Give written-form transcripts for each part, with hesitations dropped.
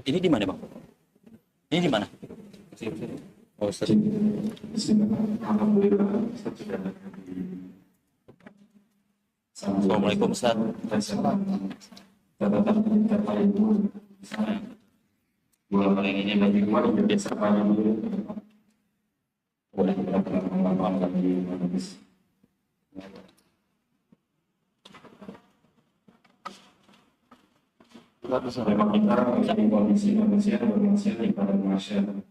Ini di mana, Bang? Ini di mana? Oh, Ustaz. Alhamdulillah, Ustaz sudah ada di Assalamualaikum, Ustaz. Data itu dua kali ini bagi luar biasa kali dulu. Boleh kita lama lagi habis. Memang kita menjadi kondisi manusia pada masyarakat.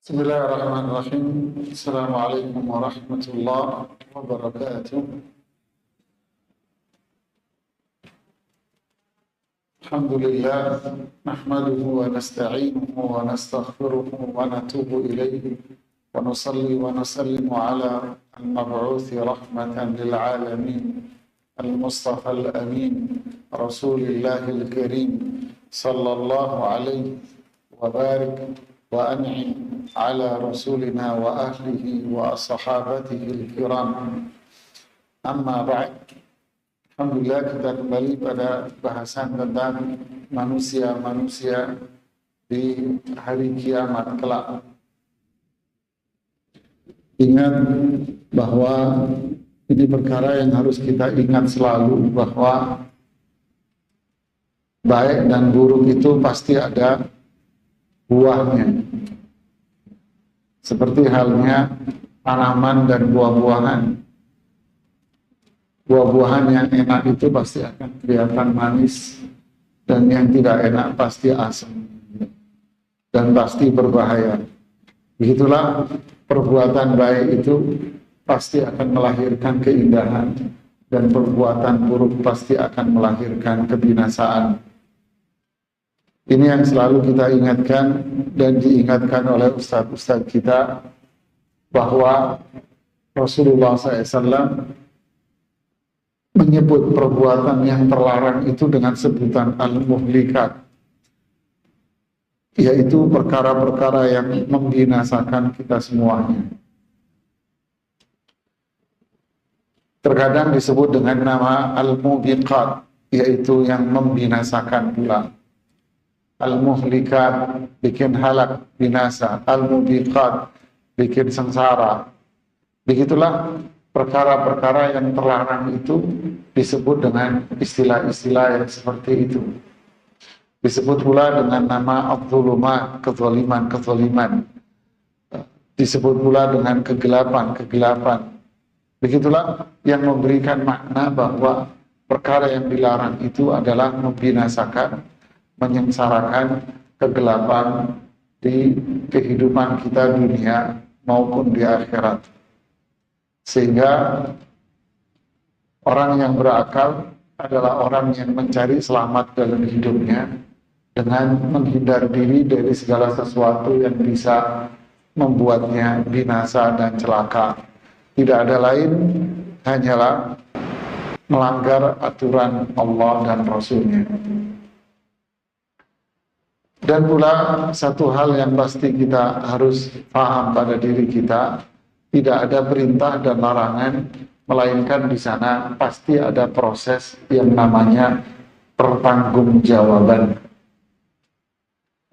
Bismillahirrahmanirrahim. Assalamualaikum warahmatullahi wabarakatuh. Alhamdulillah, nahmaduhu wa nasta'inuhu wa nastaghfiruhu wa natubu ilayhi wa nusalli wa nusallimu ala al-mab'uthi rahmatan lil alamin al-mustafa al-amin rasulillahil karim sallallahu alaihi wa barik wa an'im ala rasulina wa ahlihi wa ashabatihi al-kiram. Amma ba'd. Alhamdulillah, kita kembali pada bahasan tentang manusia-manusia di hari kiamat kelak. Ingat bahwa ini perkara yang harus kita ingat selalu, bahwa baik dan buruk itu pasti ada buahnya. Seperti halnya tanaman dan buah-buahan. Buah-buahan yang enak itu pasti akan kelihatan manis, dan yang tidak enak pasti asam dan pasti berbahaya. Begitulah perbuatan baik itu pasti akan melahirkan keindahan, dan perbuatan buruk pasti akan melahirkan kebinasaan. Ini yang selalu kita ingatkan dan diingatkan oleh ustadz-ustadz kita, bahwa Rasulullah SAW menyebut perbuatan yang terlarang itu dengan sebutan al-muhlikat, yaitu perkara-perkara yang membinasakan kita semuanya. Terkadang disebut dengan nama al-mubiqat, yaitu yang membinasakan pula. Al-muhlikat bikin halak, binasa. Al-mubiqat bikin sengsara. Begitulah perkara-perkara yang terlarang itu disebut dengan istilah-istilah yang seperti itu. Disebut pula dengan nama al-zulumat, kezaliman-kezaliman. Disebut pula dengan kegelapan-kegelapan. Begitulah yang memberikan makna bahwa perkara yang dilarang itu adalah membinasakan, menyengsarakan, kegelapan di kehidupan kita dunia maupun di akhirat. Sehingga orang yang berakal adalah orang yang mencari selamat dalam hidupnya dengan menghindar diri dari segala sesuatu yang bisa membuatnya binasa dan celaka. Tidak ada lain hanyalah melanggar aturan Allah dan Rasul-Nya. Dan pula satu hal yang pasti kita harus paham pada diri kita, tidak ada perintah dan larangan, melainkan di sana pasti ada proses yang namanya pertanggungjawaban.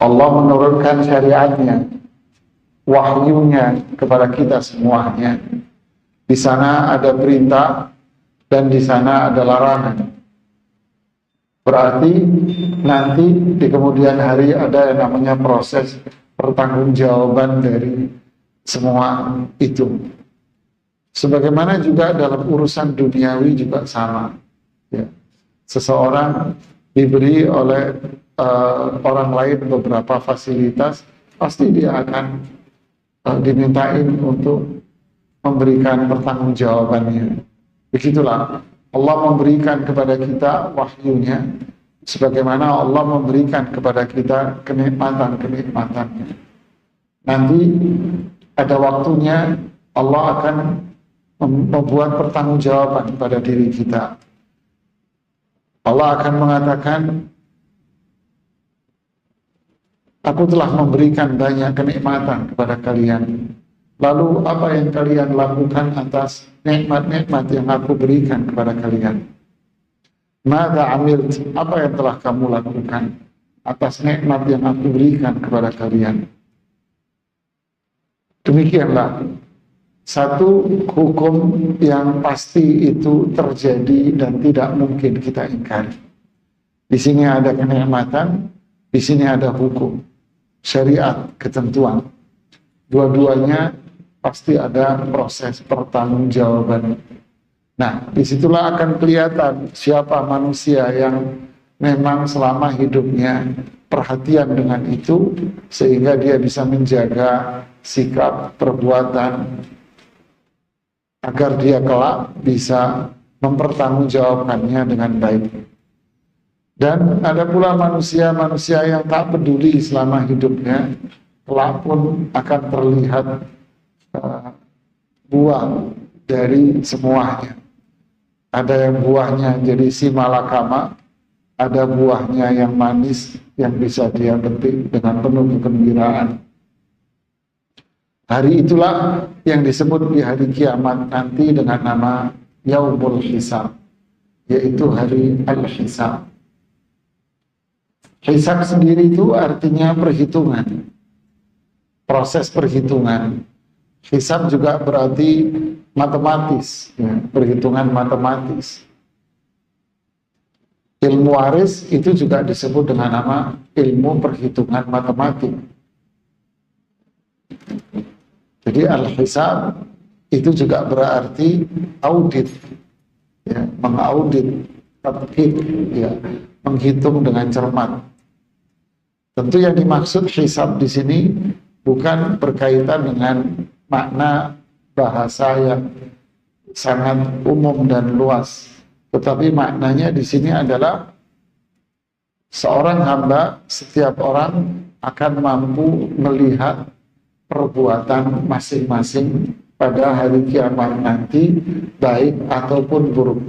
Allah menurunkan syariatnya, wahyunya kepada kita semuanya. Di sana ada perintah dan di sana ada larangan. Berarti nanti di kemudian hari ada yang namanya proses pertanggungjawaban dari semua itu. Sebagaimana juga dalam urusan duniawi juga sama. Ya. Seseorang diberi oleh orang lain beberapa fasilitas, pasti dia akan dimintain untuk memberikan pertanggungjawabannya. Begitulah Allah memberikan kepada kita wahyunya, sebagaimana Allah memberikan kepada kita kenikmatan-kenikmatannya. Nanti ada waktunya Allah akan membuat pertanggungjawaban pada diri kita. Allah akan mengatakan, aku telah memberikan banyak kenikmatan kepada kalian. Lalu apa yang kalian lakukan atas nikmat-nikmat yang aku berikan kepada kalian? Mada amilt, apa yang telah kamu lakukan atas nikmat yang aku berikan kepada kalian? Demikianlah satu hukum yang pasti itu terjadi dan tidak mungkin kita ingkari. Di sini ada kenikmatan, di sini ada hukum, syariat, ketentuan. Dua-duanya pasti ada proses pertanggungjawaban. Nah, disitulah akan kelihatan siapa manusia yang memang selama hidupnya perhatian dengan itu, sehingga dia bisa menjaga sikap, perbuatan, agar dia kelak bisa mempertanggungjawabkannya dengan baik. Dan ada pula manusia-manusia yang tak peduli selama hidupnya, kelak pun akan terlihat buah dari semuanya. Ada yang buahnya jadi si malakama, ada buahnya yang manis yang bisa dia petik dengan penuh kegembiraan. Hari itulah yang disebut di hari kiamat nanti dengan nama Yaumul Hisab, yaitu hari Al-Hisab. Hisab sendiri itu artinya perhitungan, proses perhitungan. Hisab juga berarti matematis, ya, perhitungan matematis. Ilmu waris itu juga disebut dengan nama ilmu perhitungan matematik. Jadi al-hisab itu juga berarti audit, ya, mengaudit, tadqiq, ya, menghitung dengan cermat. Tentu yang dimaksud hisab di sini bukan berkaitan dengan makna bahasa yang sangat umum dan luas, tetapi maknanya di sini adalah seorang hamba, setiap orang akan mampu melihat perbuatan masing-masing pada hari kiamat nanti, baik ataupun buruk.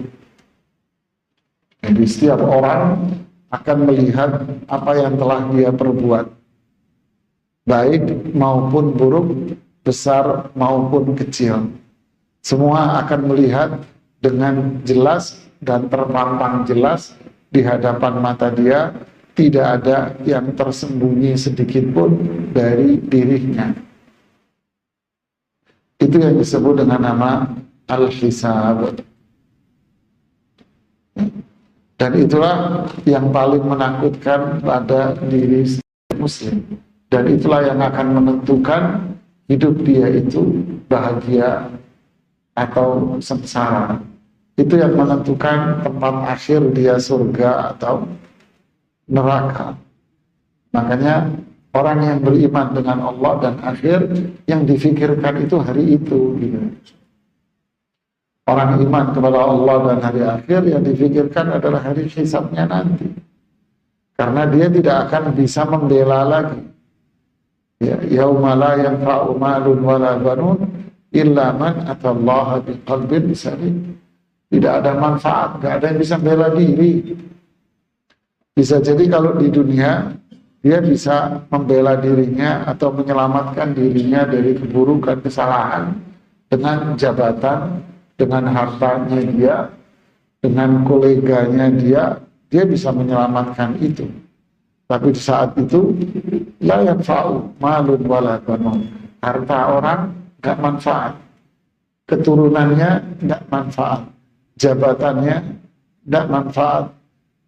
Jadi setiap orang akan melihat apa yang telah dia perbuat, baik maupun buruk, besar maupun kecil. Semua akan melihat dengan jelas dan terpampang jelas di hadapan mata dia, tidak ada yang tersembunyi sedikit pun dari dirinya. Itu yang disebut dengan nama Al-Hisab. Dan itulah yang paling menakutkan pada diri muslim. Dan itulah yang akan menentukan hidup dia itu bahagia atau sengsara. Itu yang menentukan tempat akhir dia surga atau neraka. Makanya orang yang beriman dengan Allah dan akhir, yang difikirkan itu hari itu, gitu. Orang iman kepada Allah dan hari akhir yang difikirkan adalah hari hisabnya nanti. Karena dia tidak akan bisa membela lagi. Ya, yauma la yanfa'u malun wala banun illa man atallaha biqalbin salim. Tidak ada manfaat, tidak ada yang bisa membela diri. Bisa jadi kalau di dunia dia bisa membela dirinya atau menyelamatkan dirinya dari keburukan, kesalahan dengan jabatan, dengan hartanya dia, dengan koleganya dia bisa menyelamatkan itu. Tapi di saat itu la yanfa'u malun wala banun. Harta orang enggak manfaat. Keturunannya enggak manfaat. Jabatannya enggak manfaat.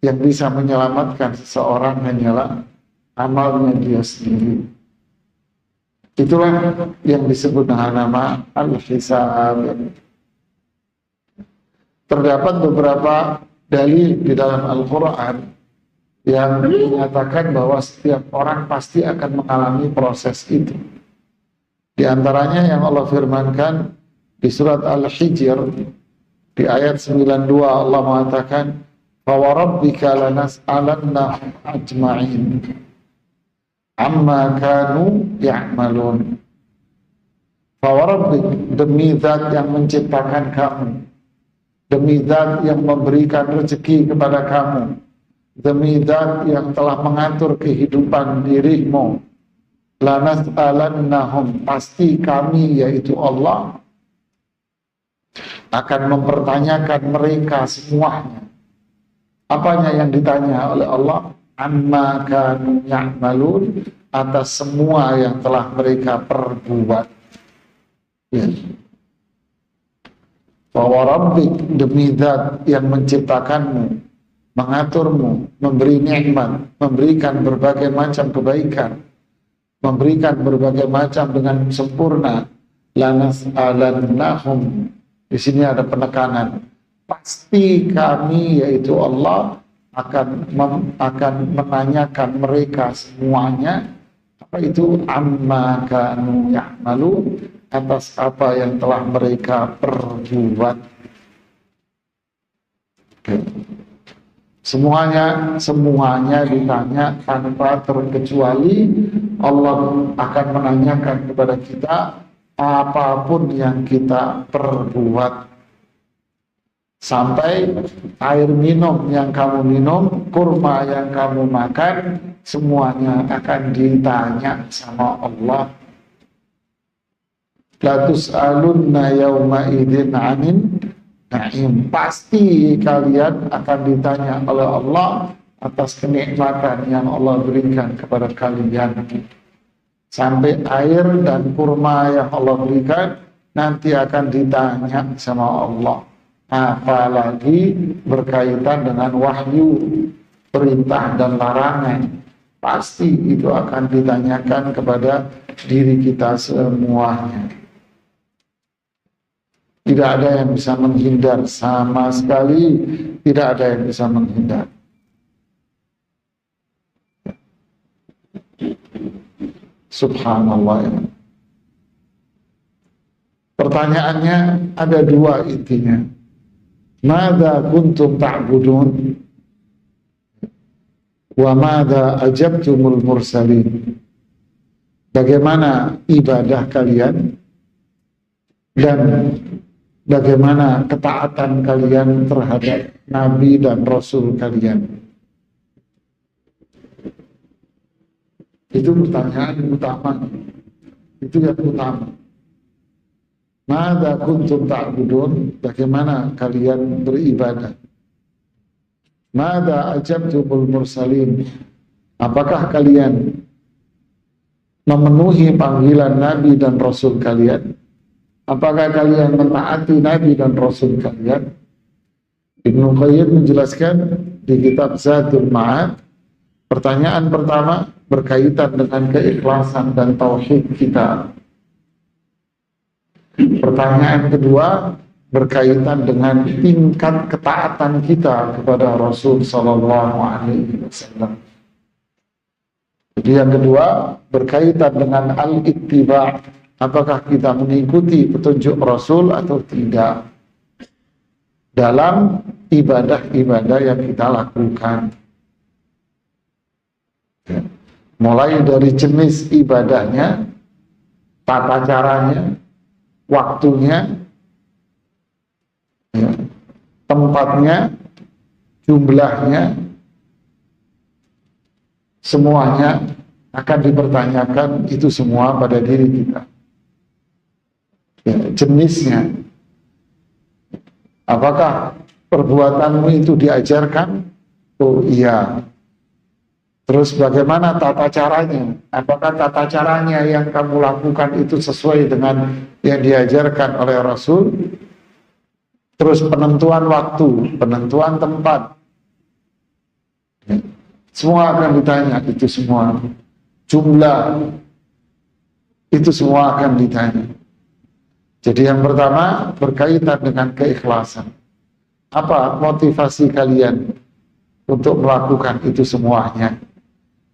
Yang bisa menyelamatkan seseorang hanyalah amalnya dia sendiri. Itulah yang disebut dengan nama al-hisab. Terdapat beberapa dalil di dalam Al-Quran yang menyatakan bahwa setiap orang pasti akan mengalami proses itu. Di antaranya yang Allah firmankan di surat Al-Hijr di ayat 92, Allah mengatakan فَوَرَبِّكَ لَنَسْأَلَنَّهُمْ أَجْمَعِينَ عَمَّا كَانُوا يَعْمَلُونَ. فَوَرَبِّكَ, demi zat yang menciptakan kamu, demi zat yang memberikan rezeki kepada kamu, demi zat yang telah mengatur kehidupan dirimu, lanas'alannahum, pasti kami yaitu Allah akan mempertanyakan mereka semuanya. Apanya yang ditanya oleh Allah? Amma kanu ya'malun, atas semua yang telah mereka perbuat. Ya. Wa rabbik, demi zat yang menciptakanmu, mengaturmu, memberi nikmat, memberikan berbagai macam kebaikan, memberikan berbagai macam dengan sempurna. Lanas'alannahum, di sini ada penekanan. Pasti kami yaitu Allah akan menanyakan mereka semuanya apa itu amma kanu ya'malu, atas apa yang telah mereka perbuat. Semuanya ditanya tanpa terkecuali. Allah akan menanyakan kepada kita apapun yang kita perbuat. Sampai air minum yang kamu minum, kurma yang kamu makan, semuanya akan ditanya sama Allah. La tus'alunna yawma idzin 'anin na'im. Pasti kalian akan ditanya oleh Allah atas kenikmatan yang Allah berikan kepada kalian. Sampai air dan kurma yang Allah berikan nanti akan ditanya sama Allah. Apalagi berkaitan dengan wahyu, perintah dan larangan, pasti itu akan ditanyakan kepada diri kita semuanya. Tidak ada yang bisa menghindar, sama sekali tidak ada yang bisa menghindar. Subhanallah. Pertanyaannya ada dua intinya. Mada kuntum ta'budun wa mada ajabtumul mursalin. Bagaimana ibadah kalian dan bagaimana ketaatan kalian terhadap nabi dan rasul kalian. Itu pertanyaan utama. Itu yang utama. Mada kuntum ta'budun, bagaimana kalian beribadah. Mada ajabtumul mursalin, apakah kalian memenuhi panggilan nabi dan rasul kalian? Apakah kalian mentaati nabi dan rasul kalian? Ibnu Qayyim menjelaskan di kitab Zadul Ma'ad, pertanyaan pertama berkaitan dengan keikhlasan dan tauhid kita. Pertanyaan kedua berkaitan dengan tingkat ketaatan kita kepada Rasul Sallallahu Alaihi Wasallam. Jadi yang kedua berkaitan dengan al-ittiba, apakah kita mengikuti petunjuk Rasul atau tidak. dalam ibadah-ibadah yang kita lakukan. Ya. Mulai dari jenis ibadahnya, tata caranya, waktunya, ya, tempatnya, jumlahnya, semuanya akan dipertanyakan itu semua pada diri kita. Ya, jenisnya, apakah perbuatanmu itu diajarkan? Oh iya. Terus bagaimana tata caranya? Apakah tata caranya yang kamu lakukan itu sesuai dengan yang diajarkan oleh Rasul? Terus penentuan waktu, penentuan tempat, semua akan ditanya, itu semua. Jumlah, itu semua akan ditanya. Jadi yang pertama berkaitan dengan keikhlasan. Apa motivasi kalian untuk melakukan itu semuanya?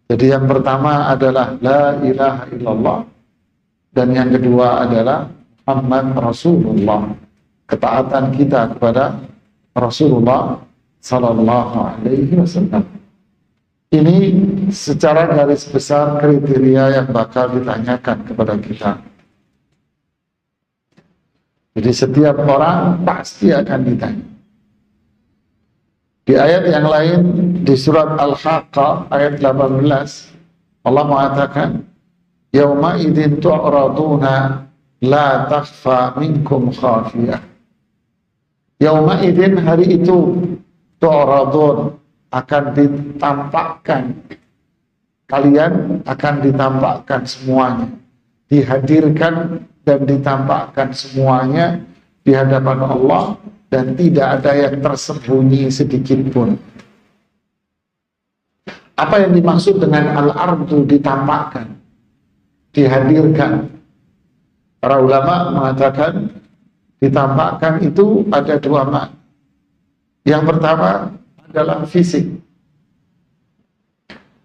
Jadi yang pertama adalah la ilaha illallah, dan yang kedua adalah Muhammad Rasulullah, ketaatan kita kepada Rasulullah Sallallahu Alaihi Wasallam. Ini secara garis besar kriteria yang bakal ditanyakan kepada kita. Jadi setiap orang pasti akan ditanya. Di ayat yang lain, di surat Al-Haqqah ayat 18, Allah mengatakan, Yauma idzin tu'raduna la takhfa minkum khafiyah. Yauma idzin, hari itu, tu'radun, akan ditampakkan, kalian akan ditampakkan semuanya, dihadirkan dan ditampakkan semuanya di hadapan Allah, dan tidak ada yang tersembunyi sedikit pun. Apa yang dimaksud dengan al-ardu ditampakkan, dihadirkan? Para ulama mengatakan ditampakkan itu ada dua makna. Yang pertama adalah fisik.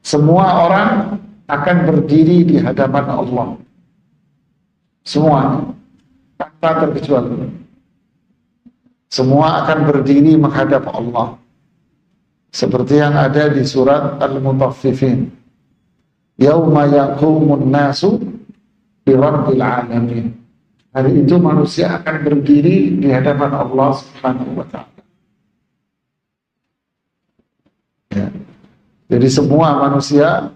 Semua orang akan berdiri di hadapan Allah. Semuanya, tanpa terkecuali. Semua akan berdiri menghadap Allah. Seperti yang ada di surat Al-Mutaffifin. Yauma yaqumun nasu bi rabbil alamin. Hari itu manusia akan berdiri di hadapan Allah Subhanahu wa taala. Ya. Jadi semua manusia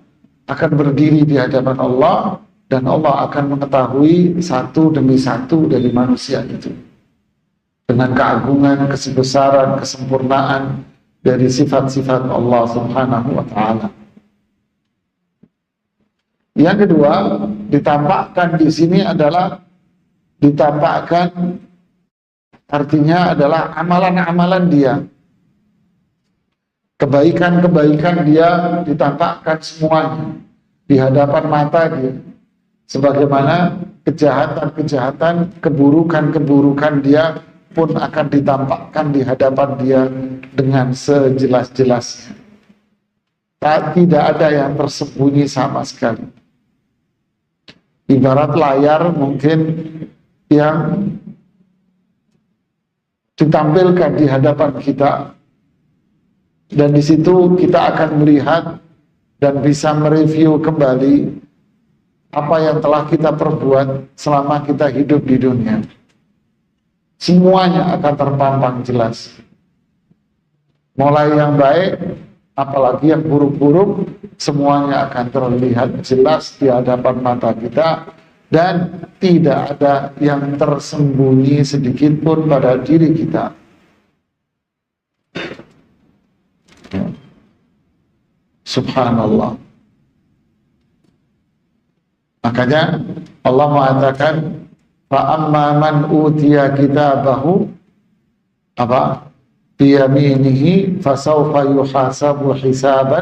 akan berdiri di hadapan Allah, dan Allah akan mengetahui satu demi satu dari manusia itu, dengan keagungan, kesebesaran, kesempurnaan dari sifat-sifat Allah Subhanahu wa taala. Yang kedua, ditampakkan di sini adalah ditampakkan, artinya adalah amalan-amalan dia. Kebaikan-kebaikan dia ditampakkan semuanya di hadapan mata dia. Sebagaimana kejahatan-kejahatan, keburukan-keburukan dia pun akan ditampakkan di hadapan dia dengan sejelas-jelasnya. Tidak ada yang tersembunyi sama sekali. Ibarat layar mungkin yang ditampilkan di hadapan kita, dan di situ kita akan melihat dan bisa mereview kembali apa yang telah kita perbuat selama kita hidup di dunia. Semuanya akan terpampang jelas. Mulai yang baik, apalagi yang buruk-buruk, semuanya akan terlihat jelas di hadapan mata kita, dan tidak ada yang tersembunyi sedikit pun pada diri kita. Subhanallah. Makanya Allah mengatakan, فَأَمَّا مَنْ أُوتِيَ كِتَابَهُ بِيَمِينِهِ فَسَوْفَ يُحَاسَبُ حِسَابًا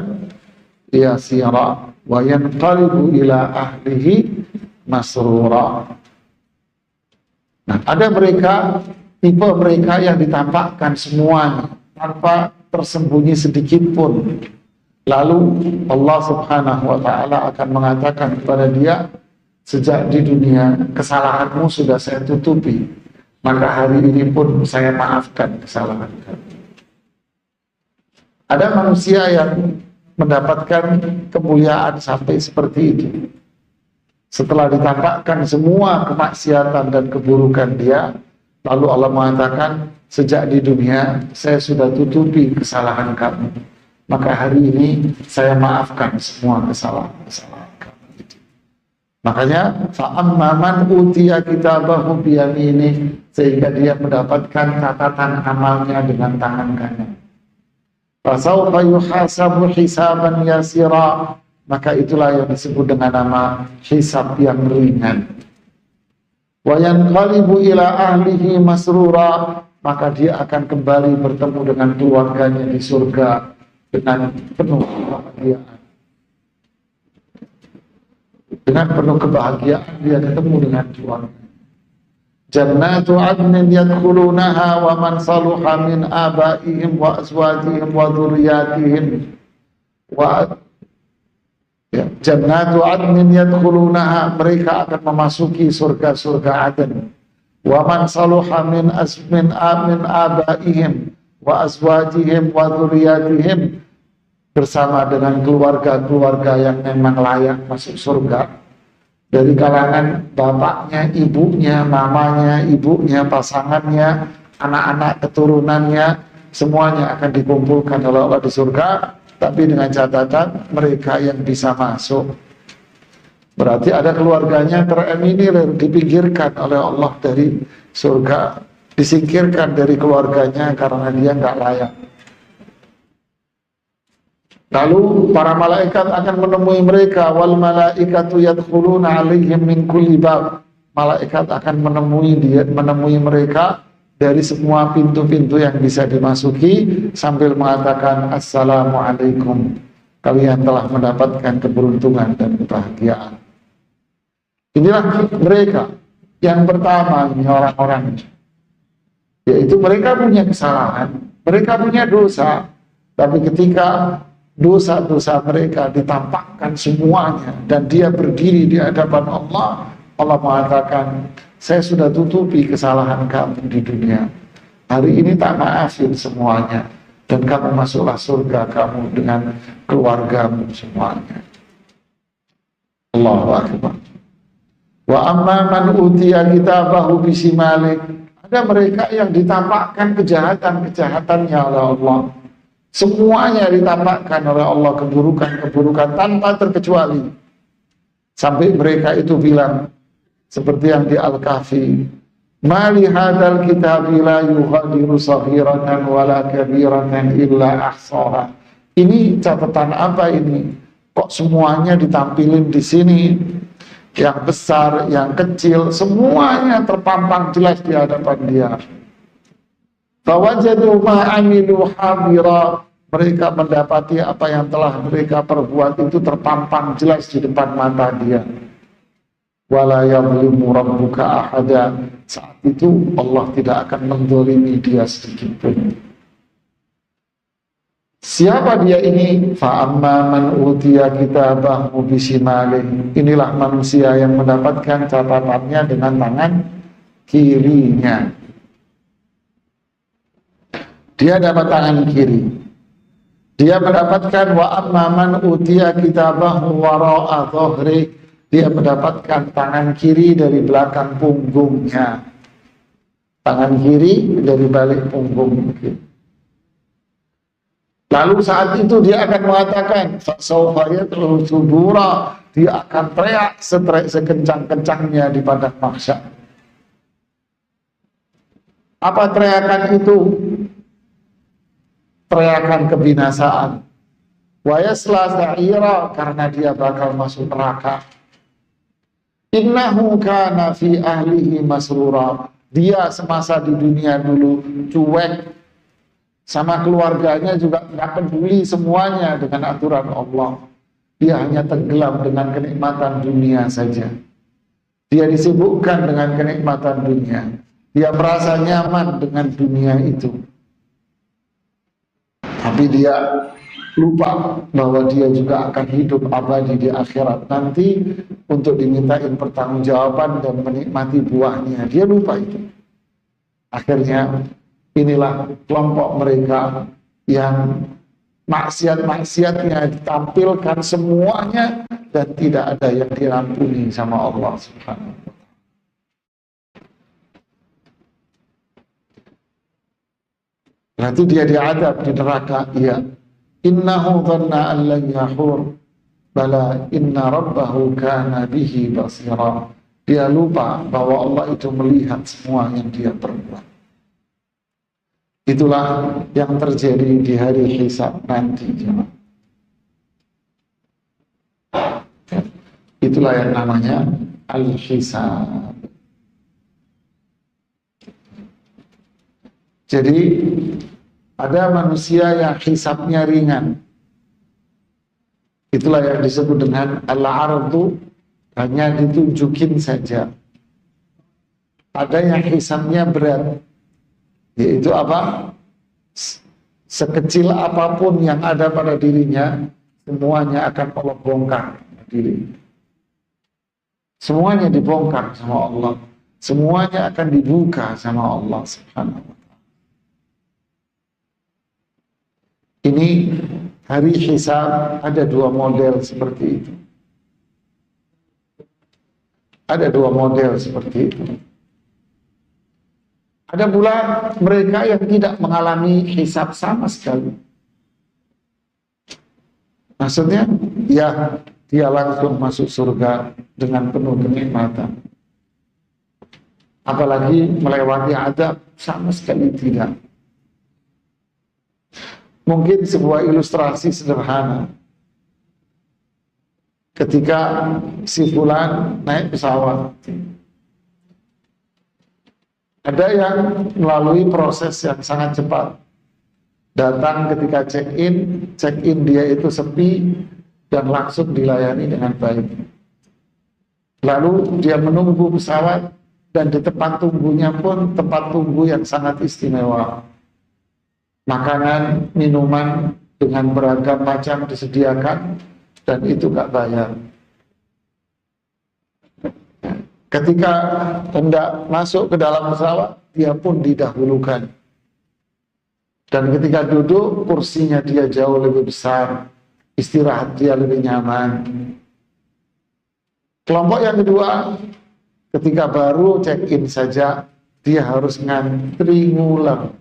يَسِيرًا وَيَنْقَلِبُ إِلَى أَهْلِهِ مَسْرُورًا. Nah, ada mereka, tipe mereka yang ditampakkan semuanya tanpa tersembunyi sedikit pun. Lalu Allah Subhanahu wa taala akan mengatakan kepada dia, sejak di dunia kesalahanmu sudah saya tutupi, maka hari ini pun saya maafkan kesalahan kamu. Ada manusia yang mendapatkan kemuliaan sampai seperti itu. Setelah ditampakkan semua kemaksiatan dan keburukan dia, lalu Allah mengatakan, sejak di dunia saya sudah tutupi kesalahan kamu, maka hari ini saya maafkan semua kesalahan kamu itu. Makanya fa'amma man utiya kitabahu biyamini, sehingga dia mendapatkan catatan amalnya dengan tangan kanan. Fasawfa yuhasabu hisaban yasira, maka itulah yang disebut dengan nama hisab yang ringan. Wa yanqalibu ila ahlihi masrura, maka dia akan kembali bertemu dengan keluarganya di surga dengan penuh kebahagiaan. Dengan penuh kebahagiaan dia ketemu dengan keluarga. Jannatu adnin yadkhulunaha wa man saluha min abaihim wa azwajihim wa dhurriyyatihim wa Jannatu adnin yadkhulunaha, mereka akan memasuki surga-surga Aden. Wa man saluha min abaihim wa azwajihim wa dhurriyyatihim, bersama dengan keluarga-keluarga yang memang layak masuk surga, dari kalangan bapaknya, ibunya, mamanya, ibunya, pasangannya, anak-anak keturunannya, semuanya akan dikumpulkan oleh Allah di surga, tapi dengan catatan mereka yang bisa masuk. Berarti ada keluarganya tereminir, dipinggirkan oleh Allah dari surga, disingkirkan dari keluarganya karena dia nggak layak. Lalu para malaikat akan menemui mereka, wal malaikatu yadkhuluna alaihim min kulli bab. Malaikat akan menemui mereka dari semua pintu-pintu yang bisa dimasuki sambil mengatakan assalamualaikum. Kalian telah mendapatkan keberuntungan dan kebahagiaan. Inilah mereka yang pertama, ini orang-orang, yaitu mereka punya kesalahan, mereka punya dosa, tapi ketika dosa-dosa mereka ditampakkan semuanya dan dia berdiri di hadapan Allah, Allah mengatakan, saya sudah tutupi kesalahan kamu di dunia. Hari ini tak maafin semuanya, dan kamu masuklah surga kamu dengan keluargamu semuanya. Allahu Akbar. Wa amma man utiya kitabahu bisimalik, ada mereka yang ditampakkan kejahatan-kejahatannya oleh Allah. Semuanya ditampakkan oleh Allah, keburukan-keburukan tanpa terkecuali. Sampai mereka itu bilang, seperti yang di Al-Kahfi, mali hadal kitabi la yughadiru saghiratan wala kabiratan illa ahsaha. Ini catatan apa ini? Kok semuanya ditampilin di sini? Yang besar, yang kecil, semuanya terpampang jelas di hadapan dia. Fawajadu ma'amilu habira, mereka mendapati apa yang telah mereka perbuat itu terpampang jelas di depan mata dia. Wala yadhlimu rabbuka ahada, saat itu Allah tidak akan menzalimi dia sedikit pun. Siapa dia ini? Fa'amma man utiya kitabahu bisimalih, inilah manusia yang mendapatkan catatannya dengan tangan kirinya. Dia dapat tangan kiri. Dia mendapatkan wa amman utiya kitabahu wara'a dhahri, dia mendapatkan tangan kiri dari belakang punggungnya. Tangan kiri dari balik punggung. Lalu saat itu dia akan mengatakan fasawfa yad'u subura, dia akan teriak sekencang-kencangnya di padang mahsyar. Apa teriakan itu? Teriakan kebinasaan. Wa yasla sa'ira, karena dia bakal masuk neraka. Innahu kana fi ahlihi masrura, dia semasa di dunia dulu cuek sama keluarganya, juga nggak peduli semuanya dengan aturan Allah. Dia hanya tenggelam dengan kenikmatan dunia saja. Dia disibukkan dengan kenikmatan dunia. Dia merasa nyaman dengan dunia itu. Tapi dia lupa bahwa dia juga akan hidup abadi di akhirat nanti untuk dimintain pertanggungjawaban dan menikmati buahnya. Dia lupa itu. Akhirnya inilah kelompok mereka yang maksiat-maksiatnya ditampilkan semuanya dan tidak ada yang diampuni sama Allah Subhanahu wa ta'ala. Berarti dia diadab di neraka. Iya. Innahu dhanna an lan yahur bala inna rabbahu kana bihi basira. Dia lupa bahwa Allah itu melihat semua yang dia perbuat. Itulah yang terjadi di hari hisab nanti. Itulah yang namanya al-hisab. Jadi ada manusia yang hisabnya ringan. Itulah yang disebut dengan al-ardu, hanya ditunjukin saja. Ada yang hisabnya berat, yaitu apa? Sekecil apapun yang ada pada dirinya, semuanya akan Allah bongkar diri. Semuanya dibongkar sama Allah. Semuanya akan dibuka sama Allah Subhanahu wa ta'ala. Ini hari hisab ada dua model seperti itu. Ada dua model seperti itu. Ada pula mereka yang tidak mengalami hisab sama sekali. Maksudnya, ya dia langsung masuk surga dengan penuh kenikmatan. Apalagi melewati adab, sama sekali tidak. Mungkin sebuah ilustrasi sederhana. Ketika si fulan naik pesawat, ada yang melalui proses yang sangat cepat. Datang ketika check-in dia itu sepi dan langsung dilayani dengan baik. Lalu dia menunggu pesawat dan di tempat tunggunya pun tempat tunggu yang sangat istimewa. Makanan, minuman dengan beragam macam disediakan dan itu gak bayar. Ketika hendak masuk ke dalam pesawat, dia pun didahulukan. Dan ketika duduk, kursinya dia jauh lebih besar, istirahat dia lebih nyaman. Kelompok yang kedua, ketika baru check-in saja, dia harus ngantri ngulang.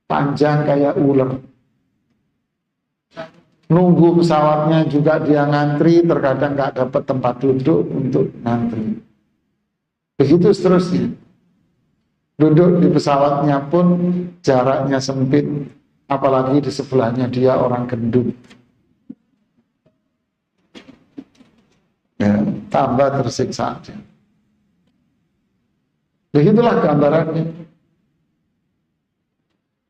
Panjang kayak ular. Nunggu pesawatnya juga dia ngantri, terkadang nggak dapat tempat duduk untuk ngantri. Begitu seterusnya. Duduk di pesawatnya pun jaraknya sempit, apalagi di sebelahnya dia orang gendut. Ya, tambah tersiksa. Begitulah gambarannya.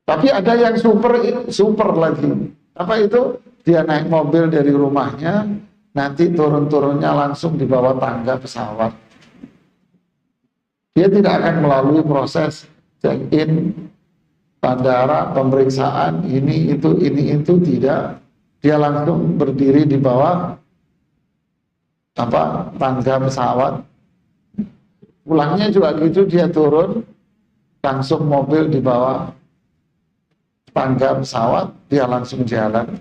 Tapi ada yang super lagi. Apa itu? Dia naik mobil dari rumahnya, nanti turun-turunnya langsung di bawah tangga pesawat. Dia tidak akan melalui proses check-in, bandara, pemeriksaan, ini itu tidak. Dia langsung berdiri di bawah tangga pesawat. Pulangnya juga gitu, dia turun, langsung mobil di bawah tangga pesawat, dia langsung jalan.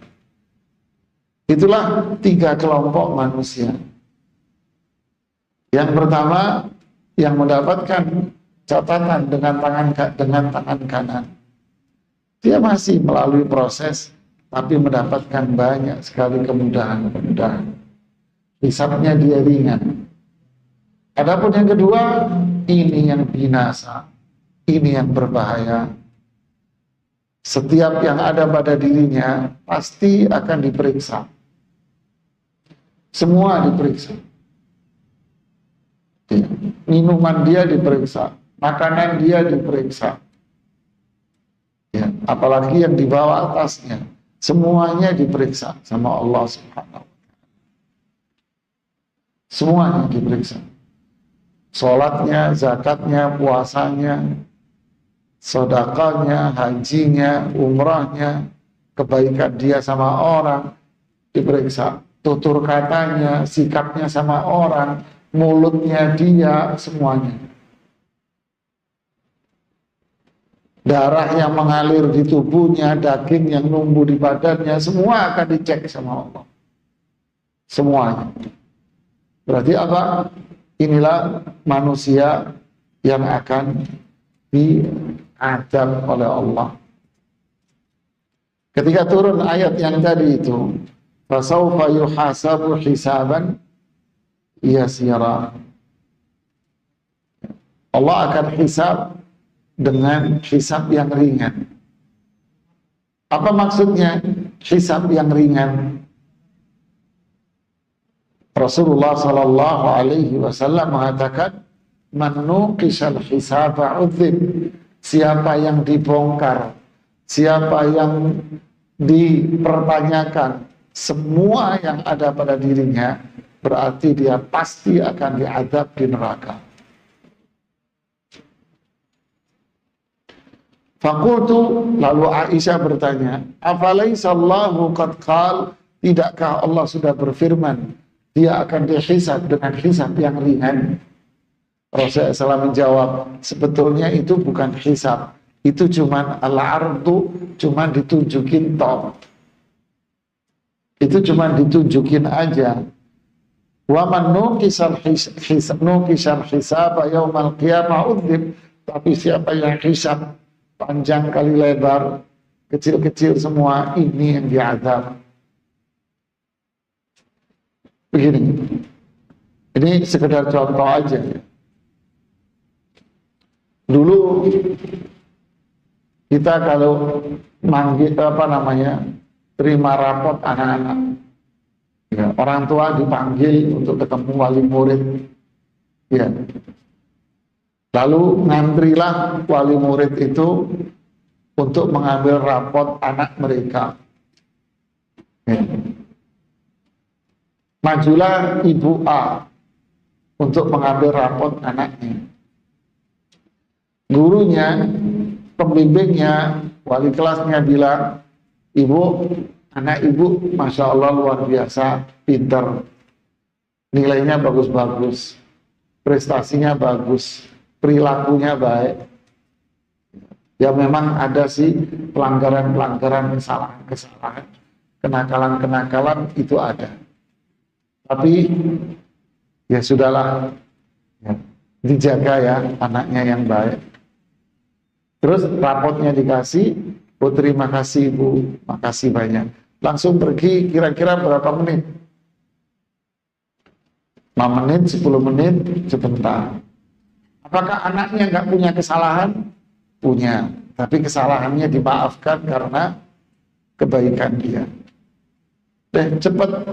Itulah tiga kelompok manusia. Yang pertama, yang mendapatkan catatan dengan tangan kanan. Dia masih melalui proses, tapi mendapatkan banyak sekali kemudahan-kemudahan. Hisabnya dia ringan. Adapun yang kedua, ini yang binasa, ini yang berbahaya. Setiap yang ada pada dirinya pasti akan diperiksa. Semua diperiksa. Minuman dia diperiksa, makanan dia diperiksa. Ya, apalagi yang dibawa atasnya, semuanya diperiksa sama Allah Subhanahu wa ta'ala. Semuanya diperiksa. Sholatnya, zakatnya, puasanya, sedekahnya, hajinya, umrahnya, kebaikan dia sama orang diperiksa, tutur katanya, sikapnya sama orang, mulutnya dia, semuanya. darah yang mengalir di tubuhnya, daging yang numbuh di badannya, semua akan dicek sama Allah. Semuanya. Berarti apa? Inilah manusia yang akan diadab oleh Allah. Ketika turun ayat yang tadi itu, fasawfa yuhasabu hisaban yasira. Allah akan hisab dengan hisab yang ringan. Apa maksudnya hisab yang ringan? Rasulullah sallallahu alaihi wasallam mengatakan, man nuqishal hisaba udzib. Siapa yang dibongkar, siapa yang dipertanyakan semua yang ada pada dirinya, berarti dia pasti akan diadab di neraka. Fakultu, lalu Aisyah bertanya, afalaisallahu qad qal, tidakkah Allah sudah berfirman dia akan dihisab dengan hisab yang ringan? Rasulullah SAW menjawab, sebetulnya itu bukan hisab, itu cuman al-ardu, cuman ditunjukin toh. Itu cuman ditunjukin aja. Wa man nuqisal hisab yaumal qiyamah udzib. Tapi siapa yang hisab panjang kali lebar, kecil-kecil semua, ini yang diazab. Begini, ini sekedar contoh aja. Dulu kita kalau manggil terima rapot anak-anak, ya, orang tua dipanggil untuk ketemu wali murid, ya. Lalu ngantrilah wali murid itu untuk mengambil rapot anak mereka. Ya. Majulah ibu A untuk mengambil rapot anaknya. Gurunya, pembimbingnya, wali kelasnya bilang, ibu, anak ibu Masya Allah luar biasa, pinter, nilainya bagus-bagus, prestasinya bagus, perilakunya baik. Ya memang ada sih pelanggaran-pelanggaran, kesalahan-kesalahan, kenakalan-kenakalan itu ada. Tapi ya sudahlah, ya, dijaga ya anaknya yang baik. Terus rapotnya dikasih, oh terima kasih ibu, makasih banyak. Langsung pergi kira-kira berapa menit? 5 menit, 10 menit, sebentar. Apakah anaknya nggak punya kesalahan? Punya, tapi kesalahannya dimaafkan karena kebaikan dia. Cepat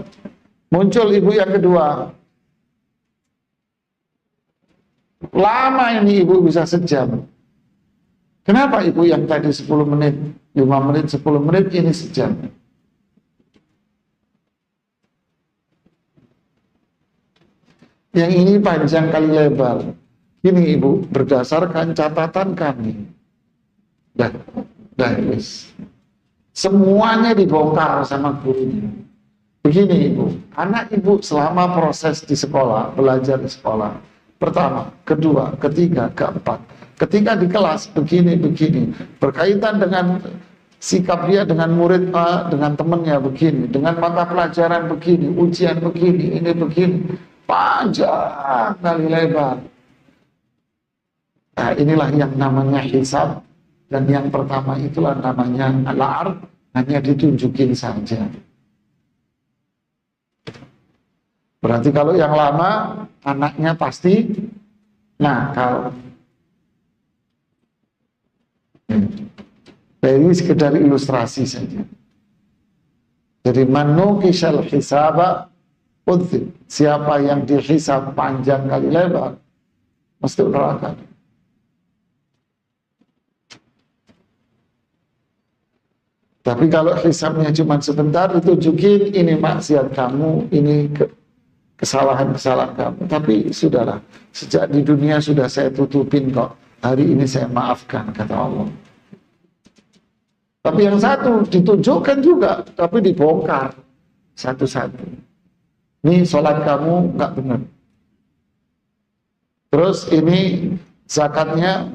muncul ibu yang kedua. Lama ini ibu bisa sejam. Kenapa ibu yang tadi 10 menit, 5 menit, 10 menit ini sejam? Yang ini panjang kali lebar. Ini ibu, berdasarkan catatan kami. Dah, guys. Semuanya dibongkar sama gurunya. Begini ibu, anak ibu selama proses di sekolah, belajar di sekolah, pertama, kedua, ketiga, keempat, ketika di kelas begini, berkaitan dengan sikap dia dengan murid A, dengan temannya begini, dengan mata pelajaran begini, ujian begini, ini begini, panjang kali lebar. Nah, inilah yang namanya hisab, dan yang pertama itulah namanya al-ard, hanya ditunjukin saja. Berarti kalau yang lama, anaknya pasti nakal. Ini sekedar ilustrasi saja. Jadi manukishal hisaba udzib. Siapa yang dihisab panjang kali lebar, mesti neraka. Tapi kalau hisabnya cuma sebentar, ditunjukin ini maksiat kamu, ini kesalahan-kesalahan kamu. Tapi sudahlah, sejak di dunia sudah saya tutupin kok. Hari ini saya maafkan, kata Allah. Tapi yang satu ditunjukkan juga, tapi dibongkar satu-satu. Ini sholat kamu nggak benar. Terus ini zakatnya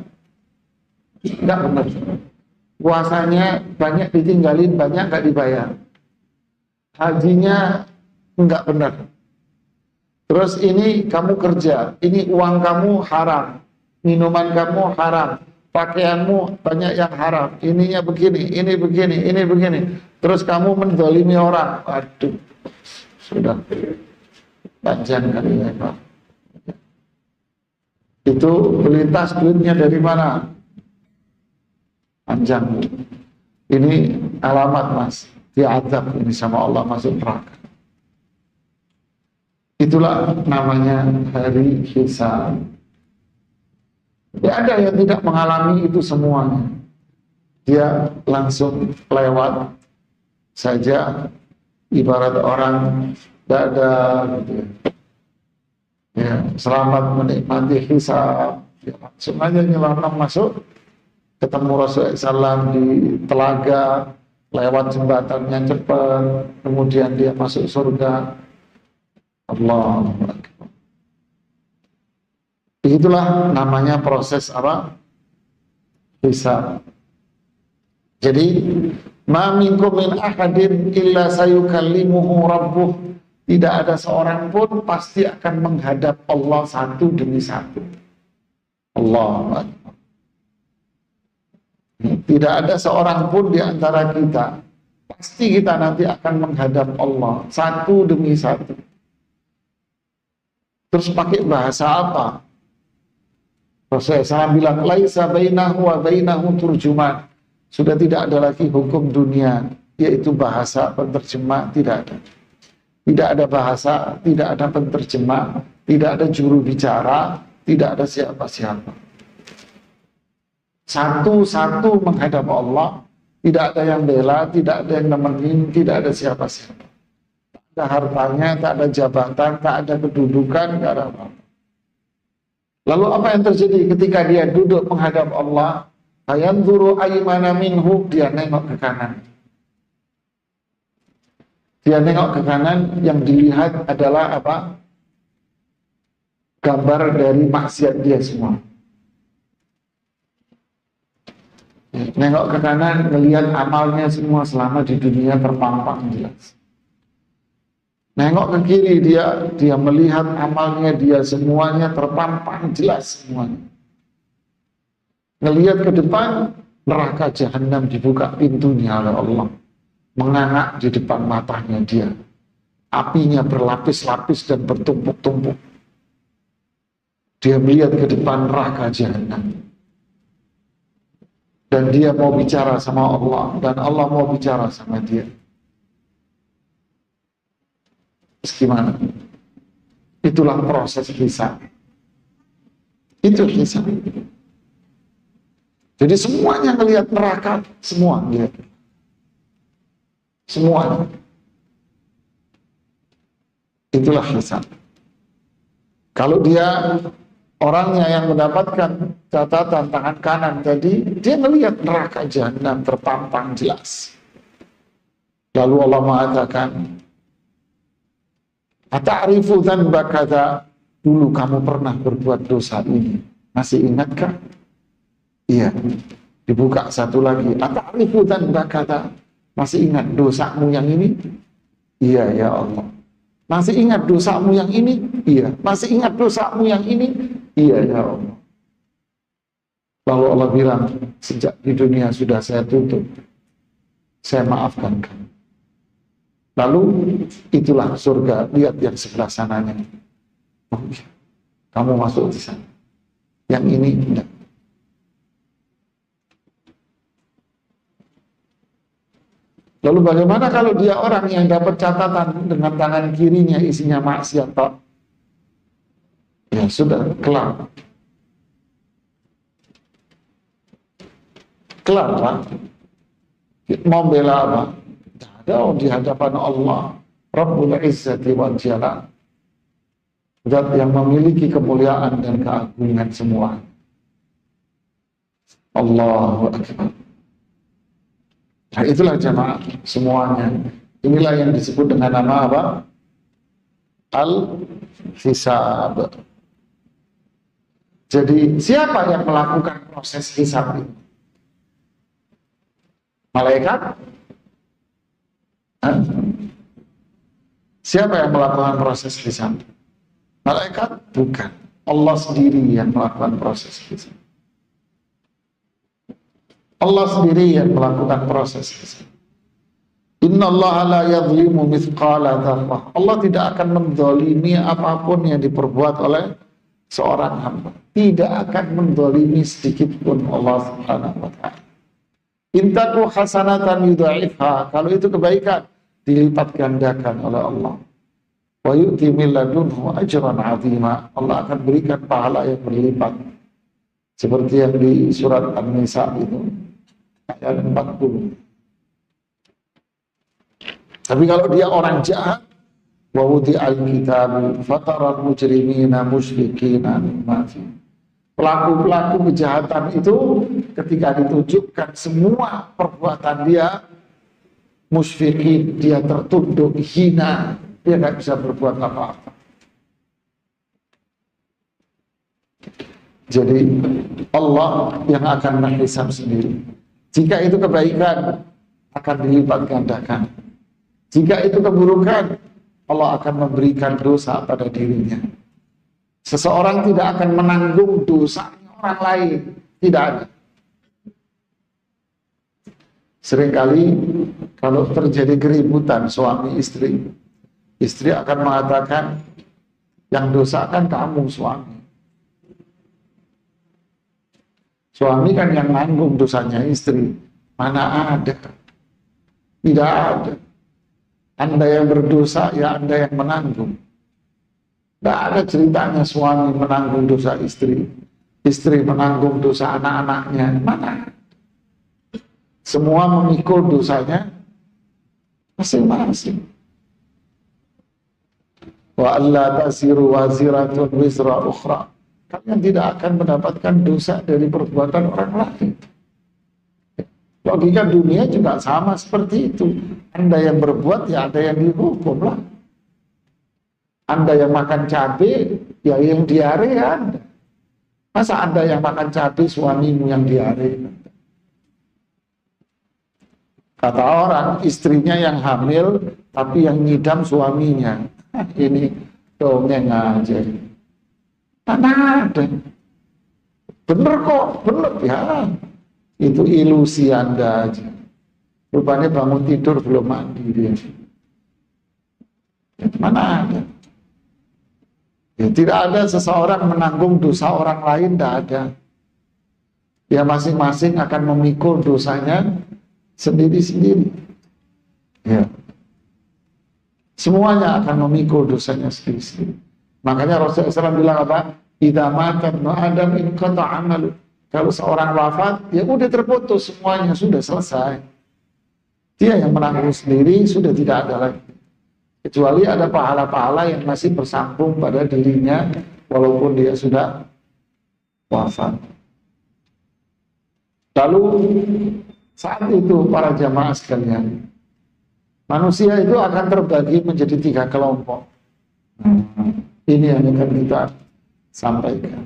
Enggak benar. Puasanya banyak ditinggalin, banyak nggak dibayar. Hajinya enggak benar. Terus ini kamu kerja, ini uang kamu haram, minuman kamu haram, pakaianmu banyak yang haram, ininya begini, ini begini, ini begini. Terus kamu menzalimi orang, aduh, sudah panjang kali ya Pak. Itu beli tas duitnya dari mana? Panjang. Ini alamat mas, diadab ini sama Allah masuk neraka. Itulah namanya hari hisab. Ya, ada yang tidak mengalami itu semuanya. Dia langsung lewat saja, ibarat orang dada gitu ya. Ya, selamat menikmati hisab. Ya, langsung aja nyelam masuk, ketemu Rasulullah SAW di telaga, lewat jembatannya cepat, kemudian dia masuk surga. Allah. Itulah namanya proses apa? Hisab. Jadi, ma minkum min ahadin illa sayukallimuhu rabbuh. Tidak ada seorang pun pasti akan menghadap Allah satu demi satu. Allah. Tidak ada seorang pun di antara kita, pasti kita nanti akan menghadap Allah satu demi satu. Terus pakai bahasa apa? Rasulullah SAW bilang, laisa bainahu wa bainahu turjuman. Sudah tidak ada lagi hukum dunia, yaitu bahasa penterjemah, tidak ada. Tidak ada bahasa, tidak ada penterjemah, tidak ada juru bicara, tidak ada siapa-siapa. Satu-satu menghadap Allah, tidak ada yang bela, tidak ada yang nemenin, tidak ada siapa-siapa. Tak ada hartanya, tak ada jabatan, tak ada kedudukan, tak ada apa-apa. Lalu apa yang terjadi ketika dia duduk menghadap Allah? Ayanzuru aymana minhu, dia nengok ke kanan. Dia nengok ke kanan, yang dilihat adalah apa? Gambar dari maksiat dia semua. Nengok ke kanan, melihat amalnya semua selama di dunia terpampang jelas. Nengok ke kiri, dia melihat amalnya dia semuanya terpampang jelas semuanya. Ngelihat ke depan, neraka jahanam dibuka pintunya oleh Allah, mengangak di depan matanya dia. Apinya berlapis-lapis dan bertumpuk-tumpuk. Dia melihat ke depan neraka jahanam. Dan dia mau bicara sama Allah, dan Allah mau bicara sama dia. Terus gimana? Itulah proses hisab. Itu hisab. Jadi semuanya ngelihat neraka, semua lihat. Semuanya. Itulah hisab. Kalau dia orangnya yang mendapatkan catatan tangan kanan tadi, dia melihat neraka jahanam terpampang jelas. Lalu Allah mengatakan, "Ata'rifu dzanba kadza?" Dulu kamu pernah berbuat dosa ini. Masih ingatkah? Iya. Dibuka satu lagi. "Ata'rifu dzanba kadza?" Masih ingat dosamu yang ini? Iya ya Allah. Masih ingat dosamu yang ini? Iya. Masih ingat dosamu yang ini? Iya ya Allah. Lalu Allah bilang, sejak di dunia sudah saya tutup, saya maafkan kamu. Lalu itulah surga, lihat yang sebelah sananya. Oh, iya. Kamu masuk di sana. Yang ini enggak. Lalu bagaimana kalau dia orang yang dapat catatan dengan tangan kirinya isinya maksiat, Pak? Ya sudah, kelar. Kelar, Pak. Mau bela apa? Tidak ada di hadapan Allah. Rabbul Izzati wal Jalal. Zat yang memiliki kemuliaan dan keagungan semua. Allahu Akbar. Nah itulah jamaah semuanya. Inilah yang disebut dengan nama apa? Al-Hisab. Jadi siapa yang melakukan proses hisab ini? Malaikat? Hah? Siapa yang melakukan proses di sana? Malaikat? Bukan. Allah sendiri yang melakukan proses di sana. Allah sendiri yang melakukan proses di sana. Innallaha la yadhlimu mithqala dzarrah. Allah tidak akan menzalimi apapun yang diperbuat oleh seorang hamba. Tidak akan menzalimi sedikit pun Allah Subhanahu wa taala. Intaku hasanatan yudha'ifha. Kalau itu kebaikan, dilipat gandakan oleh Allah. Wa yu'ti min ladunhu ajran 'azima. Allah akan berikan pahala yang berlipat. Seperti yang di surat An-Nisa itu ayat 40. Tapi kalau dia orang jahat, wa wudi'al kitabu fataral mujrimina musyfiqina mimma fi. Pelaku-pelaku kejahatan itu ketika ditunjukkan semua perbuatan dia musyfiqin, dia tertunduk, hina, dia nggak bisa berbuat apa-apa. Jadi Allah yang akan menghisab sendiri. Jika itu kebaikan akan dilipat gandakan. Jika itu keburukan, Allah akan memberikan dosa pada dirinya. Seseorang tidak akan menanggung dosa orang lain. Tidak ada. Seringkali kalau terjadi keributan suami istri, istri akan mengatakan, yang dosa kan kamu suami. Suami kan yang nanggung dosanya istri. Mana ada? Tidak ada. Anda yang berdosa, ya Anda yang menanggung. Tidak ada ceritanya suami menanggung dosa istri, istri menanggung dosa anak-anaknya. Mana? Semua memikul dosanya masing-masing. Wa alla tasiru waziratun wizra ukhra. Kalian tidak akan mendapatkan dosa dari perbuatan orang lain. Logika dunia juga sama seperti itu. Anda yang berbuat, ya ada yang dihukum lah. Anda yang makan cabai, ya yang diare ya Anda. Masa Anda yang makan cabai, suamimu yang diare? Kata orang, istrinya yang hamil, tapi yang ngidam suaminya. Ini dongeng aja. Mana ada? Bener kok, bener ya. Itu ilusi Anda aja. Rupanya bangun tidur belum mandi dia. Mana ada? Ya, tidak ada seseorang menanggung dosa orang lain, tidak ada. Ya masing-masing akan memikul dosanya sendiri-sendiri. Ya. Semuanya akan memikul dosanya sendiri-sendiri. Makanya Rasulullah SAW bilang apa? Idza mata ibnu Adam inqata'a 'amalu. Kalau seorang wafat, ya udah terputus semuanya, sudah selesai. Dia yang menanggung sendiri, sudah tidak ada lagi. Kecuali ada pahala-pahala yang masih bersambung pada dirinya, walaupun dia sudah wafat. Lalu, saat itu para jamaah sekalian, manusia itu akan terbagi menjadi 3 kelompok. Ini yang akan kita sampaikan.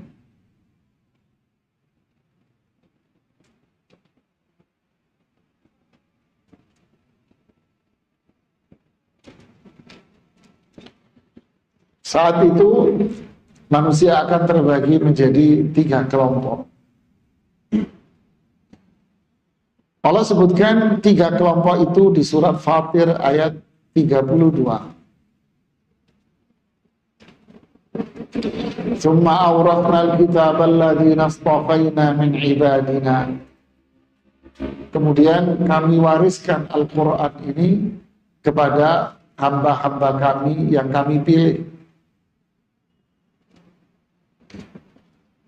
Saat itu manusia akan terbagi menjadi 3 kelompok. Allah sebutkan 3 kelompok itu di surat Fatir ayat 32. Summa awraqna al-kitaba alladhina astafaina min ibadina. Kemudian kami wariskan Al-Quran ini kepada hamba-hamba kami yang kami pilih.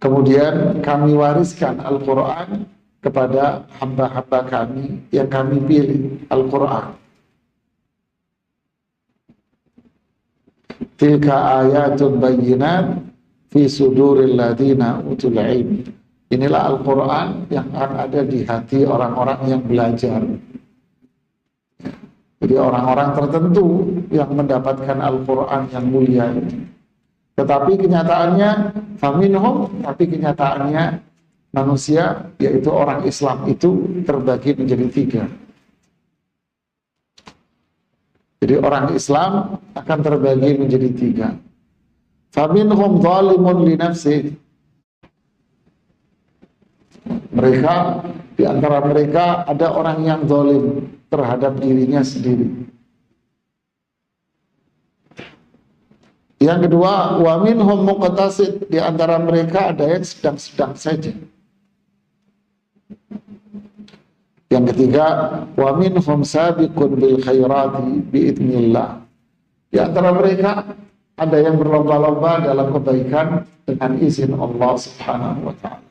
Kemudian kami wariskan Al-Quran kepada hamba-hamba kami yang kami pilih Al-Quran. Tilka ayatun bayyinat fi suduril ladina utul ilm. Inilah Al-Quran yang akan ada di hati orang-orang yang belajar. Jadi orang-orang tertentu yang mendapatkan Al-Quran yang mulia itu. Tetapi kenyataannya faminhum, tapi kenyataannya manusia, yaitu orang Islam itu terbagi menjadi 3. Jadi orang Islam akan terbagi menjadi 3. Faminhum zalimun li nafsihi. Mereka, di antara mereka ada orang yang zalim terhadap dirinya sendiri. Yang kedua, wa minhum muqtasid, di antara mereka ada yang sedang-sedang saja. Yang ketiga, wa minhum sabiqun bil khairati biidznillah. Di antara mereka ada yang berlomba-lomba dalam kebaikan dengan izin Allah Subhanahu wa taala.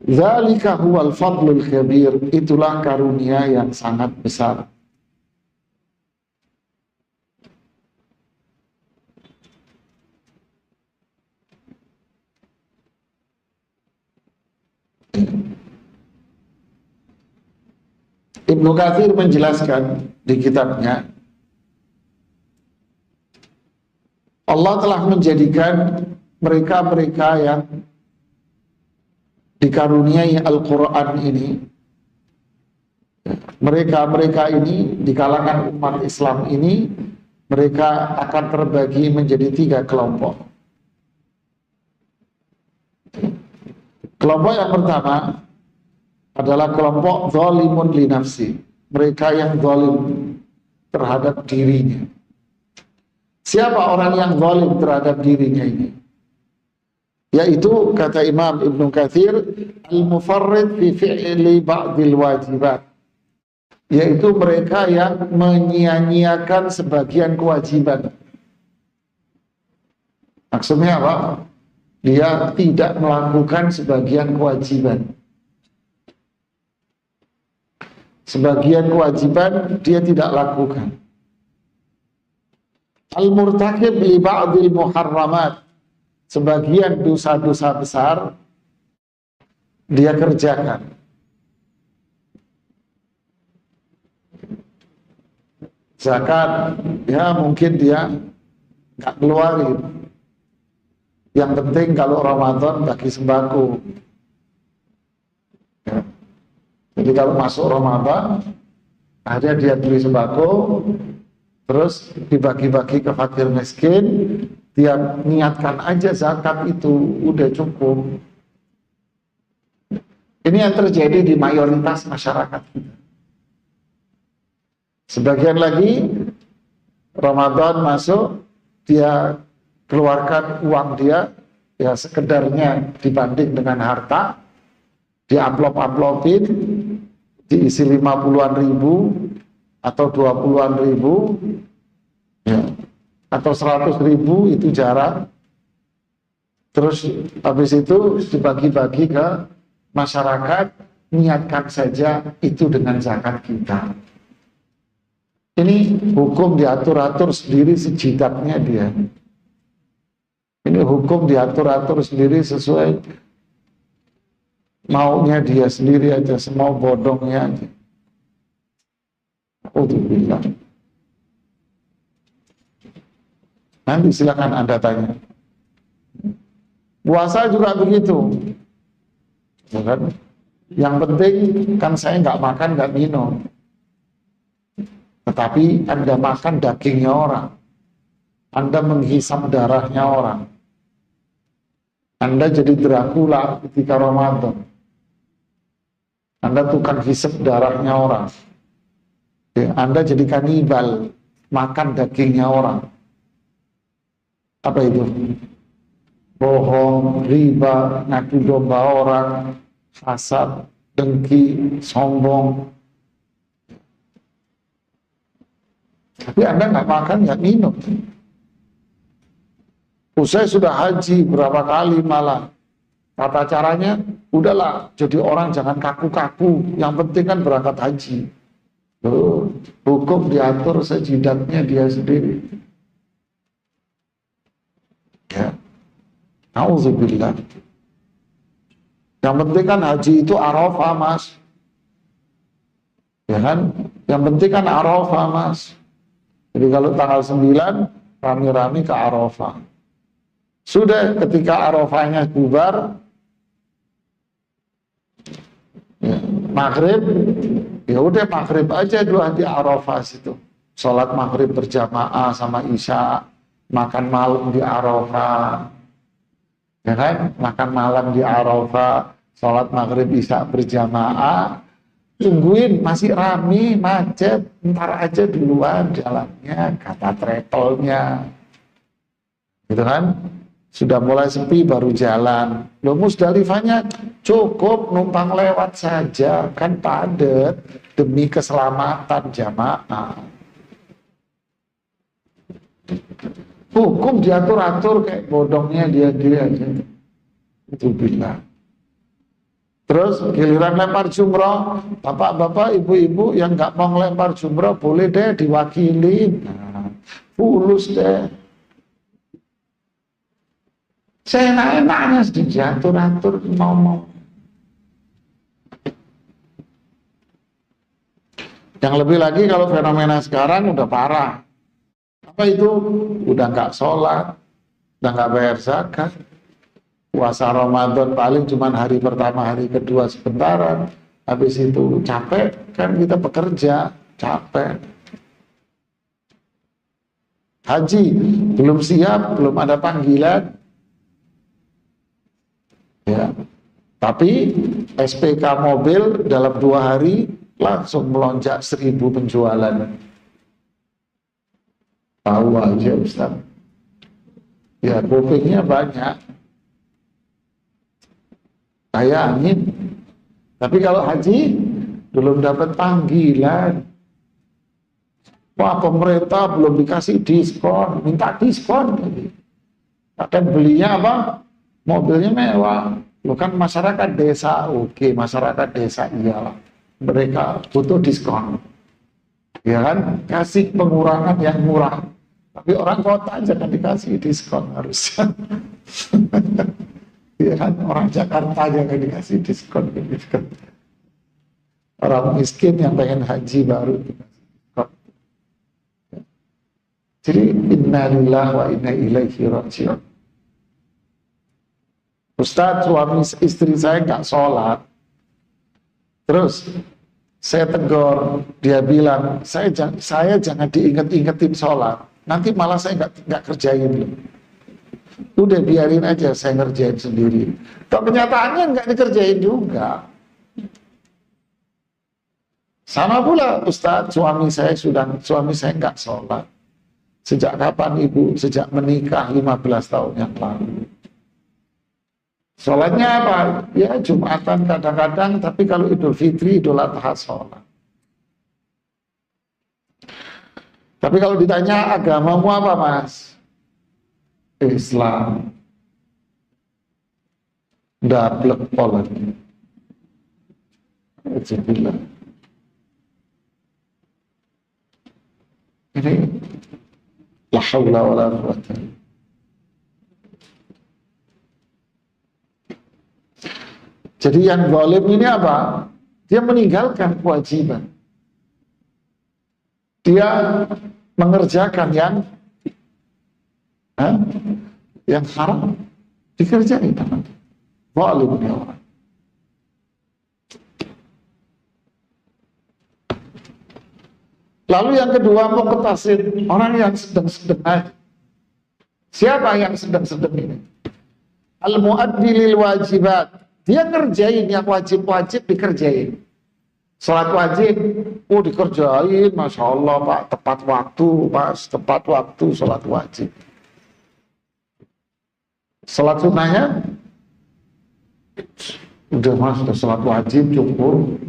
Zalika huwal fadlul kabir, itulah karunia yang sangat besar. Ibnu Katsir menjelaskan di kitabnya, Allah telah menjadikan mereka-mereka yang dikaruniai Al-Quran ini, mereka-mereka ini di kalangan umat Islam ini, mereka akan terbagi menjadi 3 kelompok. Kelompok yang pertama adalah kelompok zalimun li nafsi, mereka yang zalim terhadap dirinya. Siapa orang yang zalim terhadap dirinya ini? Yaitu kata Imam Ibnu Katsir, al-mufarrid fi fi'li ba'dil wajibat, yaitu mereka yang menyia-nyiakan sebagian kewajiban. Maksudnya apa? Dia tidak melakukan sebagian kewajiban. Sebagian kewajiban dia tidak lakukan. Al-murtakib li ba'dil muharramat, sebagian dosa-dosa besar dia kerjakan. Zakat, ya mungkin dia nggak keluarin. Yang penting kalau Ramadan bagi sembako. Ya. Jadi kalau masuk Ramadan, akhirnya dia beli sembako, terus dibagi-bagi ke fakir miskin, dia niatkan aja zakat itu, udah cukup. Ini yang terjadi di mayoritas masyarakat kita. Sebagian lagi, Ramadan masuk, dia keluarkan uang dia, ya sekedarnya dibanding dengan harta, di amplop-amplopin, diisi 50-an ribu, atau 20-an ribu, ya, atau 100 ribu, itu jarang. Terus habis itu dibagi-bagi ke masyarakat, niatkan saja itu dengan zakat kita. Ini hukum diatur-atur sendiri sejidatnya dia. Ini hukum diatur-atur sendiri sesuai maunya dia sendiri aja, semau bodongnya aja. Alhamdulillah. Nanti silakan Anda tanya. Puasa juga begitu. Bukan? Yang penting kan saya nggak makan, nggak minum. Tetapi Anda makan dagingnya orang. Anda menghisap darahnya orang. Anda jadi Dracula ketika Ramadan. Anda tukang hisap darahnya orang. Ya, Anda jadi kanibal, makan dagingnya orang. Apa itu? Bohong, riba, ngaku domba orang, hasad, dengki, sombong. Tapi Anda nggak makan, nggak minum. Usai sudah haji berapa kali malah. Kata caranya, udahlah jadi orang jangan kaku-kaku. Yang penting kan berangkat haji. Loh, hukum diatur sejidatnya dia sendiri. Ya. Nauzubillah. Yang penting kan haji itu Arafah, Mas. Ya kan? Yang penting kan Arafah, Mas. Jadi kalau tanggal 9 rame-rame ke Arafah. Sudah ketika Arafahnya bubar, ya, maghrib Ya udah maghrib aja dua di Arafah situ. Sholat maghrib berjamaah sama Isya, makan malam di Arafah. Ya kan? Makan malam di Arafah, sholat maghrib Isya berjamaah. Tungguin, masih rame, macet, ntar aja duluan jalannya, kata travelnya. Gitu kan? Sudah mulai sepi baru jalan. Loh, Musdalifahnya cukup numpang lewat saja, kan padat demi keselamatan jamaah. Hukum diatur-atur kayak bodongnya dia aja. Itu bilang. Terus giliran lempar jumroh, bapak-bapak, ibu-ibu yang nggak mau ngelempar jumroh boleh deh diwakilin. Nah, fulus deh. Seenak-enaknya diatur-atur mau. Yang lebih lagi kalau fenomena sekarang udah parah. Apa itu? Udah nggak sholat, udah nggak bayar zakat. Puasa Ramadan paling cuma hari pertama, hari kedua sebentaran. Habis itu capek, kan kita bekerja, capek. Haji, belum siap, belum ada panggilan. Ya. Tapi SPK mobil dalam 2 hari langsung melonjak 1000 penjualan. Tahu aja Ustaz. Ya, booking-nya banyak. Kayak angin. Tapi kalau haji belum dapat panggilan. Wah, pemerintah belum dikasih diskon, minta diskon. Kadang belinya apa? Mobilnya mewah. Loh, kan masyarakat desa, oke, masyarakat desa iyalah. Mereka butuh diskon. Ya kan? Kasih pengurangan yang murah. Tapi orang kota jangan dikasih diskon harusnya. Ya kan, orang Jakarta jangan dikasih diskon gitu. Orang miskin yang pengen haji baru dikasih diskon. Jadi innalillahi wa inna ilaihi raji'un. Ustaz, suami istri saya nggak sholat. Terus saya tegur, dia bilang saya jangan diinget-ingetin sholat. Nanti malah saya nggak kerjain. Udah biarin aja saya ngerjain sendiri. Tapi kenyataannya nggak dikerjain juga. Sama pula Ustaz, suami saya nggak sholat. Sejak kapan Ibu? Sejak menikah 15 tahun yang lalu. Sholatnya apa? Ya Jumatan kadang-kadang, tapi kalau Idul Fitri, Idul Adha sholat. Tapi kalau ditanya agamamu apa Mas? Islam. Dablek pola. Alhamdulillah. Ini la haula wala quwwata. Jadi yang zalim ini apa? Dia meninggalkan kewajiban. Dia mengerjakan yang haram dikerjain. Zalim ya orang. Lalu yang kedua, muqtasid, orang yang sedang-sedang aja. Siapa yang sedang-sedang ini? Al-muaddi lil wajibat. Dia ngerjain yang wajib-wajib dikerjain. Salat wajib, dikerjain, Masya Allah Pak, tepat waktu, Mas, tepat waktu salat wajib. Salat sunnahnya, udah Mas, udah salat wajib cukup.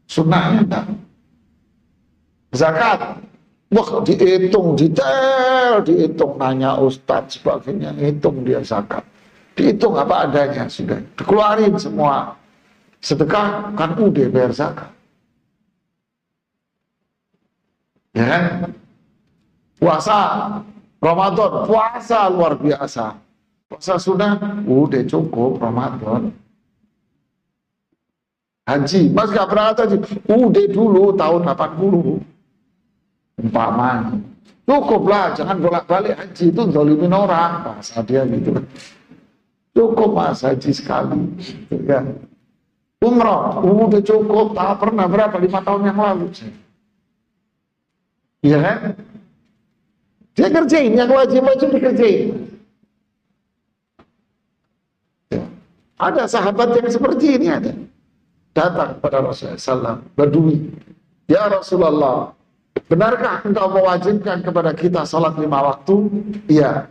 Sunnahnya enggak. Zakat, wah dihitung detail, dihitung nanya ustadz sebagainya, hitung dia zakat, dihitung apa adanya sudah, dikeluarin semua. Sedekah kan udah bayar zakat, ya kan? Puasa Ramadan, puasa luar biasa, puasa sunnah udah cukup Ramadan. Haji, Mas gak berangkat haji, udah dulu tahun 80. Umpamanya cukuplah, jangan bolak-balik haji, itu zalimin orang, bahasa dia gitu. Cukup Mas haji sekali gitu, ya. Umroh, udah cukup, tak pernah berapa, 5 tahun yang lalu. Iya kan? Dia kerjain, yang wajib-wajib dikerjain. Ya. Ada sahabat yang seperti ini ada. Datang kepada Rasulullah SAW, Badui. Ya Rasulullah, benarkah engkau mewajibkan kepada kita salat 5 waktu? Iya.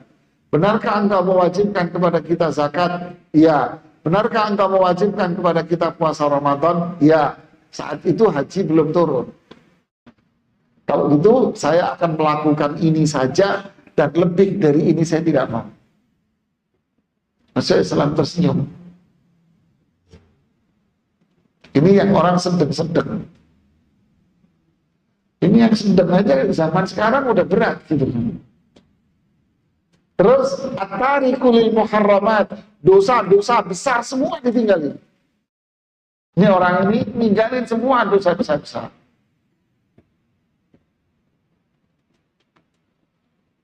Benarkah engkau mewajibkan kepada kita zakat? Iya. Benarkah engkau mewajibkan kepada kita puasa Ramadan? Iya. Saat itu haji belum turun. Kalau gitu saya akan melakukan ini saja dan lebih dari ini saya tidak mau. Rasulullah SAW tersenyum. Ini yang orang sedang-sedang. Ini yang sedang aja zaman sekarang udah berat gitu. Terus at-tariku lil muharramat, dosa-dosa besar semua ditinggalin. Ini orang ini ninggalin semua dosa besar.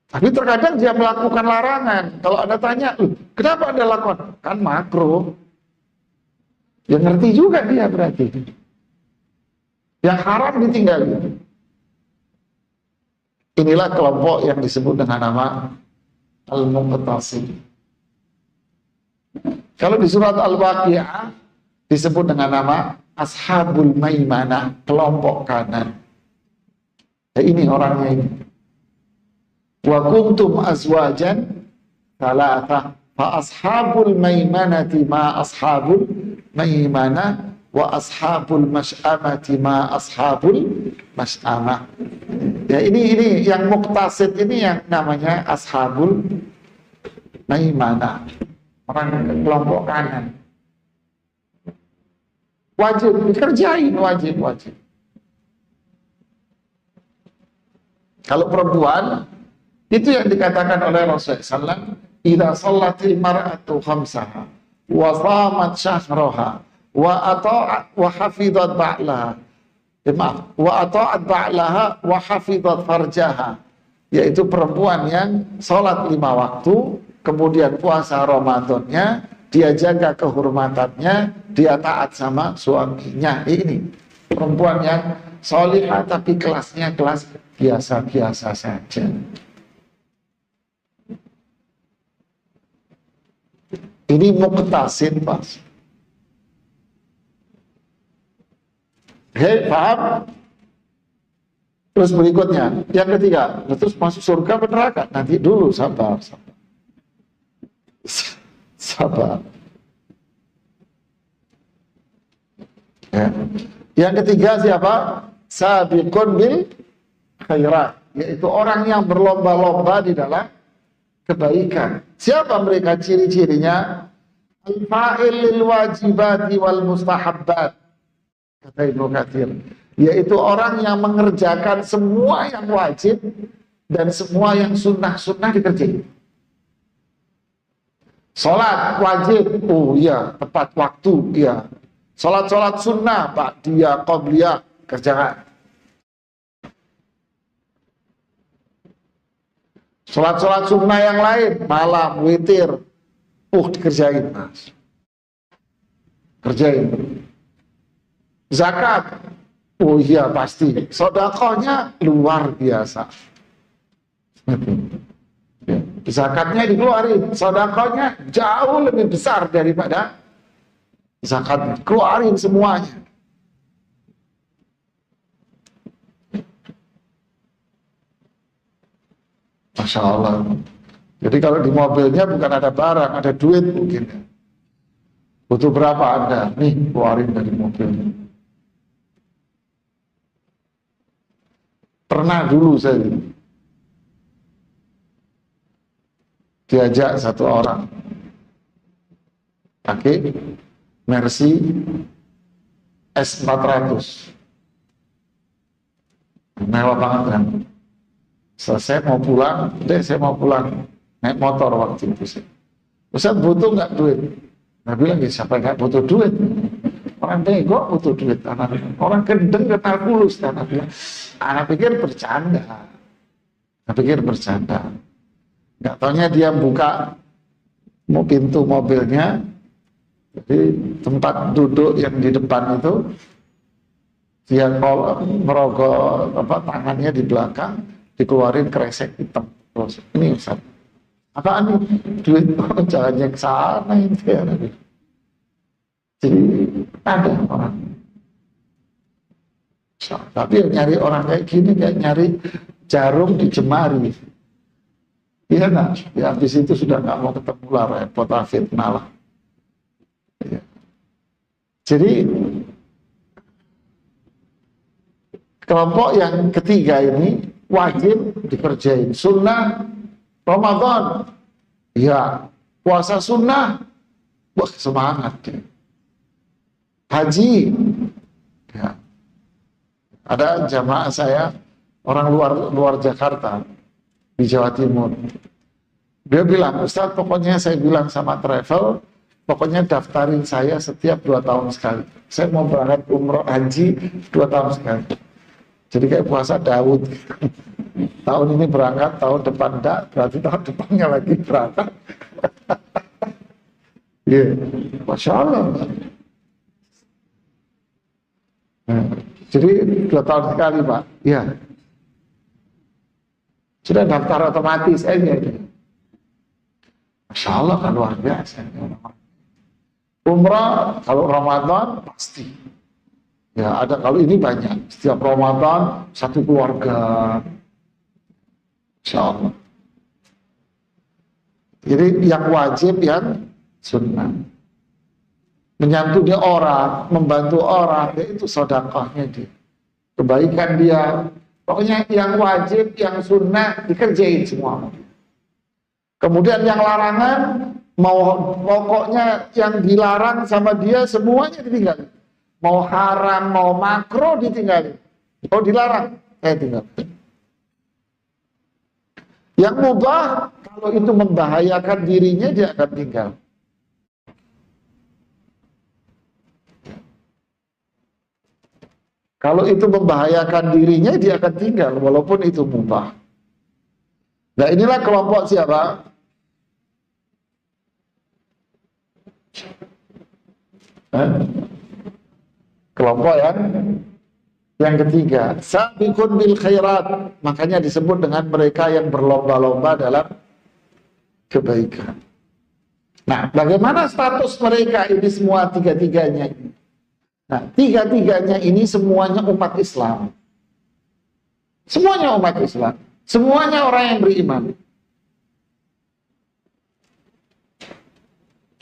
Tapi terkadang dia melakukan larangan. Kalau Anda tanya, kenapa Anda lakukan? Kan makro. Ya ngerti juga dia berarti. Yang haram ditinggalin. Inilah kelompok yang disebut dengan nama Al-Muqtasid. Kalau di surat Al-Waqi'ah disebut dengan nama Ashabul Maimanah, kelompok kanan. Ya, ini orangnya ini. Wa kuntum azwajan thalatha fa ashabul maimanati ma ashabul maimanah wa ashabul mas'amati ma ashabul mas'amah. Ya ini yang muqtasid ini yang namanya ashabul maimanah, orang kelompok kanan. Wajib dikerjain, wajib. Kalau perempuan itu yang dikatakan oleh Rasulullah SAW, idza shallatil mar'atu khamsaha wa shamat syahraha wa ata'at wa hafizat ba'laha, wa ata'at ba'laha wa hafizat farjaha, yaitu perempuan yang sholat 5 waktu, kemudian puasa Ramadannya, dia jaga kehormatannya, dia taat sama suaminya. Ini perempuan yang sholihah tapi kelasnya kelas biasa-biasa saja. Ini muqtasid, Mas. Hei, paham? Terus berikutnya, yang ketiga, terus masuk surga atau neraka? Nanti dulu, sabar. Ya. Yang ketiga siapa? Sabiqun bil khairat, yaitu orang yang berlomba-lomba di dalam kebaikan. Siapa mereka? Ciri-cirinya al-fa'il lil wajibati wal mustahabbat, kata Ibnu Katsir, yaitu orang yang mengerjakan semua yang wajib dan semua yang sunnah-sunnah dikerjain. Salat wajib, oh iya, tepat waktu, iya. Salat-salat sunnah, ba'diyah, qabliyah, kerjakan. Salat-salat sunnah yang lain, malam, witir, dikerjain, Mas. Kerjain. Zakat, oh iya pasti. Sedekahnya luar biasa. Zakatnya dikeluarin, sedekahnya jauh lebih besar daripada zakatnya. Keluarin semuanya. Masya Allah. Jadi kalau di mobilnya bukan ada barang, ada duit mungkin. Butuh berapa Anda? Nih, keluarin dari mobilnya. Pernah dulu saya diajak satu orang pakai Mercy S400, mewah banget kan. Selesai mau pulang, saya mau pulang naik motor waktu itu. Ustaz butuh nggak duit? Nah bilang, siapa nggak butuh duit? Orang bego butuh duit. Orang gendeng kena kulus. Anak pikir bercanda. Nggak taunya dia buka pintu mobilnya, Jadi tempat duduk yang di depan itu dia kalau merogoh tangannya di belakang, dikeluarin kresek hitam. Terus ini Ustaz, apaan nih? Duit jangan yang sana itu ya. Jadi ada orang. Tapi yang nyari orang kayak gini kayak nyari jarum di jemari. Iya nak, ya habis itu sudah nggak mau ketemu lah, repot fitnah lah. Ya. Jadi kelompok yang ketiga ini wajib dikerjain. Sunnah Ramadan, ya puasa sunnah, wah semangat ya. Haji, ya. Ada jamaah saya orang luar Jakarta di Jawa Timur. Dia bilang, Ustaz, pokoknya saya bilang sama travel, pokoknya daftarin saya setiap 2 tahun sekali. Saya mau berangkat umroh haji 2 tahun sekali. Jadi kayak puasa Daud. Tahun ini berangkat, tahun depan enggak, berarti tahun depannya lagi berangkat. Iya, Masya Allah. Nah, jadi 2 tahun sekali Pak. Iya. Sudah daftar otomatis aja. Masya Allah kan luar biasa. Umrah kalau Ramadan pasti. Ya ada, kalau ini banyak. Setiap Ramadan satu keluarga. Masya Allah. Jadi yang wajib yang sunnah. Menyantuni orang, membantu orang, itu sedekahnya dia. Kebaikan dia. Pokoknya yang wajib, yang sunnah dikerjain semua. Kemudian yang larangan, pokoknya yang dilarang sama dia semuanya ditinggalin. Mau haram, mau makro ditinggalin. Oh dilarang, saya tinggalin. Yang mubah, kalau itu membahayakan dirinya, dia akan tinggal. Kalau itu membahayakan dirinya, dia akan tinggal, walaupun itu mubah. Nah inilah kelompok siapa? Kelompok yang ketiga, sabiqun bil khairat, makanya disebut dengan mereka yang berlomba-lomba dalam kebaikan. Nah, bagaimana status mereka ini semua tiga-tiganya ini? Nah, tiga-tiganya ini semuanya umat Islam. Semuanya umat Islam. Semuanya orang yang beriman.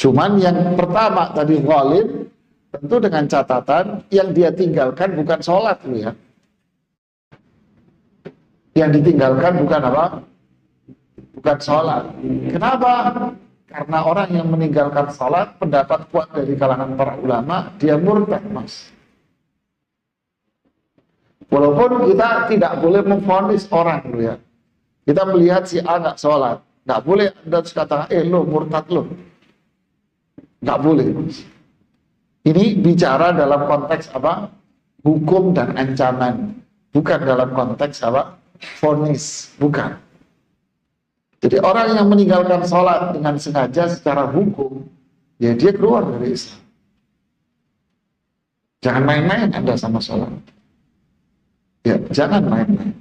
Cuman yang pertama tadi ghalib, tentu dengan catatan yang dia tinggalkan bukan sholat ya. Yang ditinggalkan bukan apa? Bukan sholat. Kenapa? Karena orang yang meninggalkan sholat, pendapat kuat dari kalangan para ulama, dia murtad mas. Walaupun kita tidak boleh memvonis orang ya. Kita melihat si A nggak sholat, nggak boleh Anda katakan, lo murtad lo. Nggak boleh mas. Ini bicara dalam konteks apa? Hukum dan ancaman. Bukan dalam konteks apa? Vonis. Bukan. Jadi orang yang meninggalkan sholat dengan sengaja secara hukum, ya dia keluar dari Islam. Jangan main-main Anda sama sholat. Ya, jangan main-main.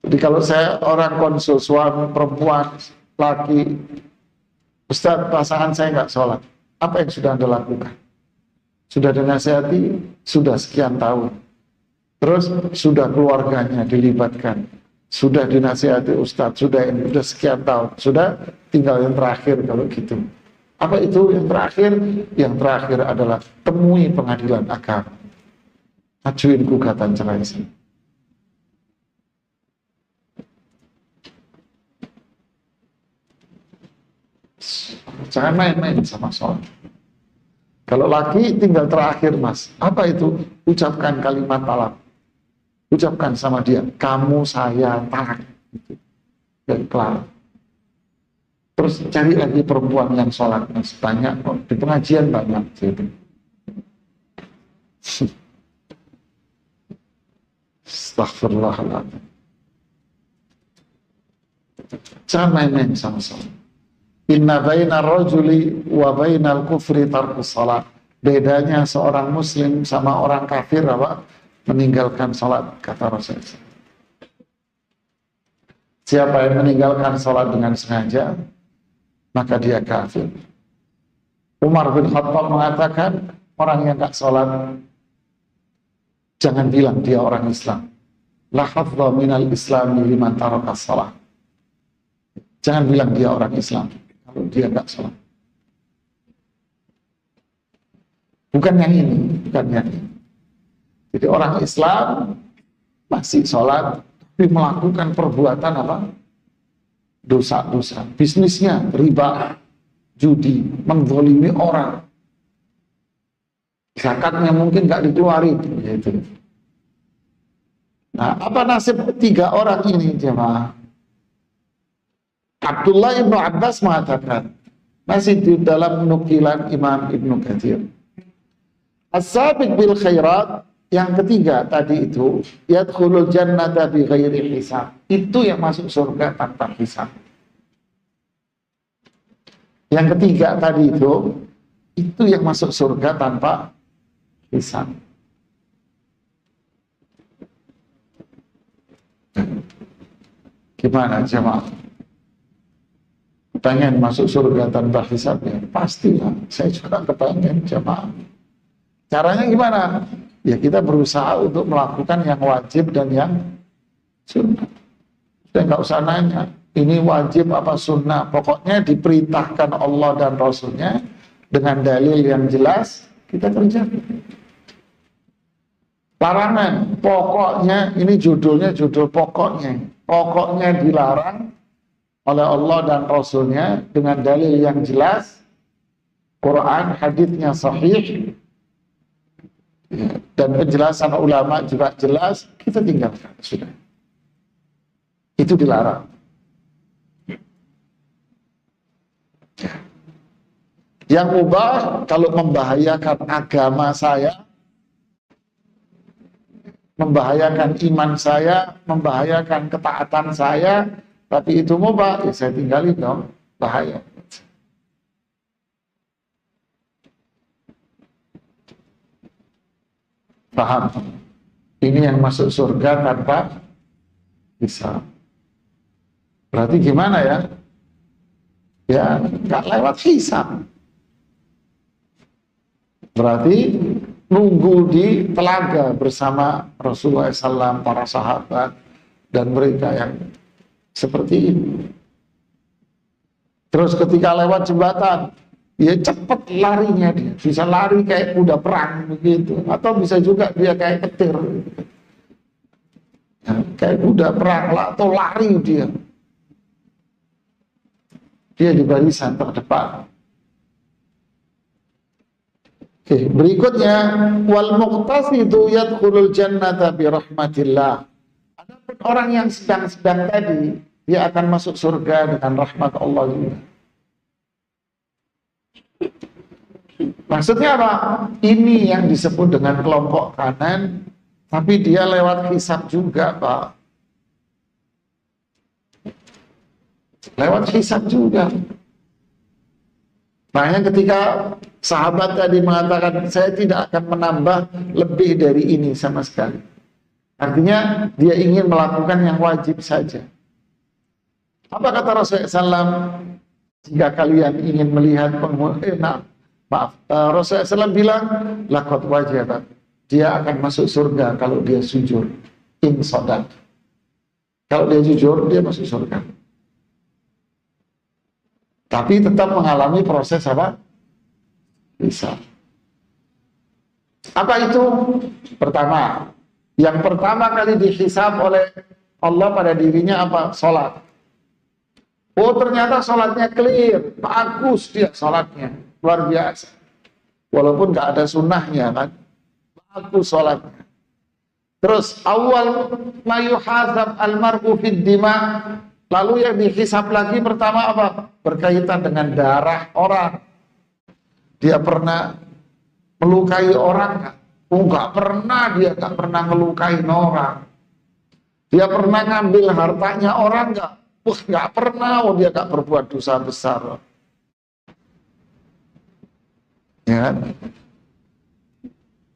Jadi kalau saya orang konsul suami, perempuan, laki, Ustaz, pasangan saya nggak sholat. Apa yang sudah Anda lakukan? Sudah dinasihati? Sudah sekian tahun. Terus sudah keluarganya dilibatkan. Sudah dinasihati Ustaz, sudah sekian tahun. Sudah tinggal yang terakhir kalau gitu. Apa itu yang terakhir? Yang terakhir adalah temui pengadilan agama. Ajuin gugatan cerai sini. Jangan main-main sama sholat. Kalau laki tinggal terakhir mas, apa itu? Ucapkan kalimat talak. Ucapkan sama dia, kamu saya talak. Dan kelar. Terus cari lagi perempuan yang sholat mas, banyak kok di pengajian banyak. Gitu. Astaghfirullahaladzim. Jangan main-main sama sholat. Inna baina rajuli wa bainal kufri tarkus salat. Bedanya seorang muslim sama orang kafir apa? Meninggalkan salat, kata Rasulullah. Siapa yang meninggalkan salat dengan sengaja, maka dia kafir. Umar bin Khattab mengatakan, orang yang tak salat, jangan bilang dia orang Islam. La hafdha minal islami liman taraka salat. Jangan bilang dia orang Islam kalau dia tak salat. Bukan yang ini, bukan yang ini. Jadi orang Islam masih sholat, tapi melakukan perbuatan apa? Dosa-dosa. Bisnisnya riba, judi, menzalimi orang. Zakatnya mungkin nggak dikeluarin. Gitu. Nah, apa nasib tiga orang ini, jemaah? Abdullah ibnu Abbas mengatakan, masih di dalam nukilan Imam Ibnu Katsir. As-sabiq bil khairat, yang ketiga tadi itu, yadkhulul jannata bi ghairi hisab. Itu yang masuk surga tanpa hisab. Yang ketiga tadi itu yang masuk surga tanpa hisab. Gimana jemaah? Pengen masuk surga tanpa hisab ya? Pastilah, saya juga kepengen jemaah. Caranya gimana? Ya kita berusaha untuk melakukan yang wajib dan yang sunnah. Kita nggak usah nanya, ini wajib apa sunnah. Pokoknya diperintahkan Allah dan Rasulnya dengan dalil yang jelas, kita kerjakan. Larangan, pokoknya, ini judulnya judul pokoknya. Pokoknya dilarang oleh Allah dan Rasulnya dengan dalil yang jelas, Quran, haditsnya sahih, dan penjelasan ulama juga jelas, kita tinggalkan, sudah. Itu dilarang. Yang mubah, kalau membahayakan agama saya, membahayakan iman saya, membahayakan ketaatan saya, tapi itu mubah, ya saya tinggalin dong, bahaya. Paham? Ini yang masuk surga tanpa hisab. Berarti gimana ya? Ya, nggak lewat hisab. Berarti nunggu di telaga bersama Rasulullah SAW, para sahabat, dan mereka yang seperti ini. Terus ketika lewat jembatan, ya cepat larinya dia, bisa lari kayak kuda perang begitu, atau bisa juga dia kayak petir, ya, kayak kuda perang atau lari dia di barisan terdepan. Oke, berikutnya wal muqtasidu yadkhulul jannata bi rahmatillah. Adapun orang yang sedang-sedang tadi, dia akan masuk surga dengan rahmat Allah juga. Maksudnya apa? Ini yang disebut dengan kelompok kanan, tapi dia lewat hisab juga, Pak. Lewat hisab juga. Makanya ketika sahabat tadi mengatakan, saya tidak akan menambah lebih dari ini sama sekali. Artinya dia ingin melakukan yang wajib saja. Apa kata Rasulullah SAW? Jika kalian ingin melihat Rasulullah SAW bilang, laqad wajabat. Dia akan masuk surga kalau dia sujud. In sodat. Kalau dia jujur, dia masuk surga. Tapi tetap mengalami proses apa? Hisab. Apa itu? Pertama, yang pertama kali dihisab oleh Allah pada dirinya apa? Salat. Oh, ternyata salatnya clear, bagus dia salatnya, luar biasa. Walaupun nggak ada sunnahnya kan, bagus salatnya. Terus awal mayuhazab almar'u fid dima. Lalu yang dihisab lagi pertama apa? Berkaitan dengan darah orang. Dia pernah melukai orang nggak? Oh, nggak pernah, dia nggak pernah melukai orang. Dia pernah ngambil hartanya orang nggak? Wah, nggak pernah, oh dia nggak berbuat dosa besar. Ya kan?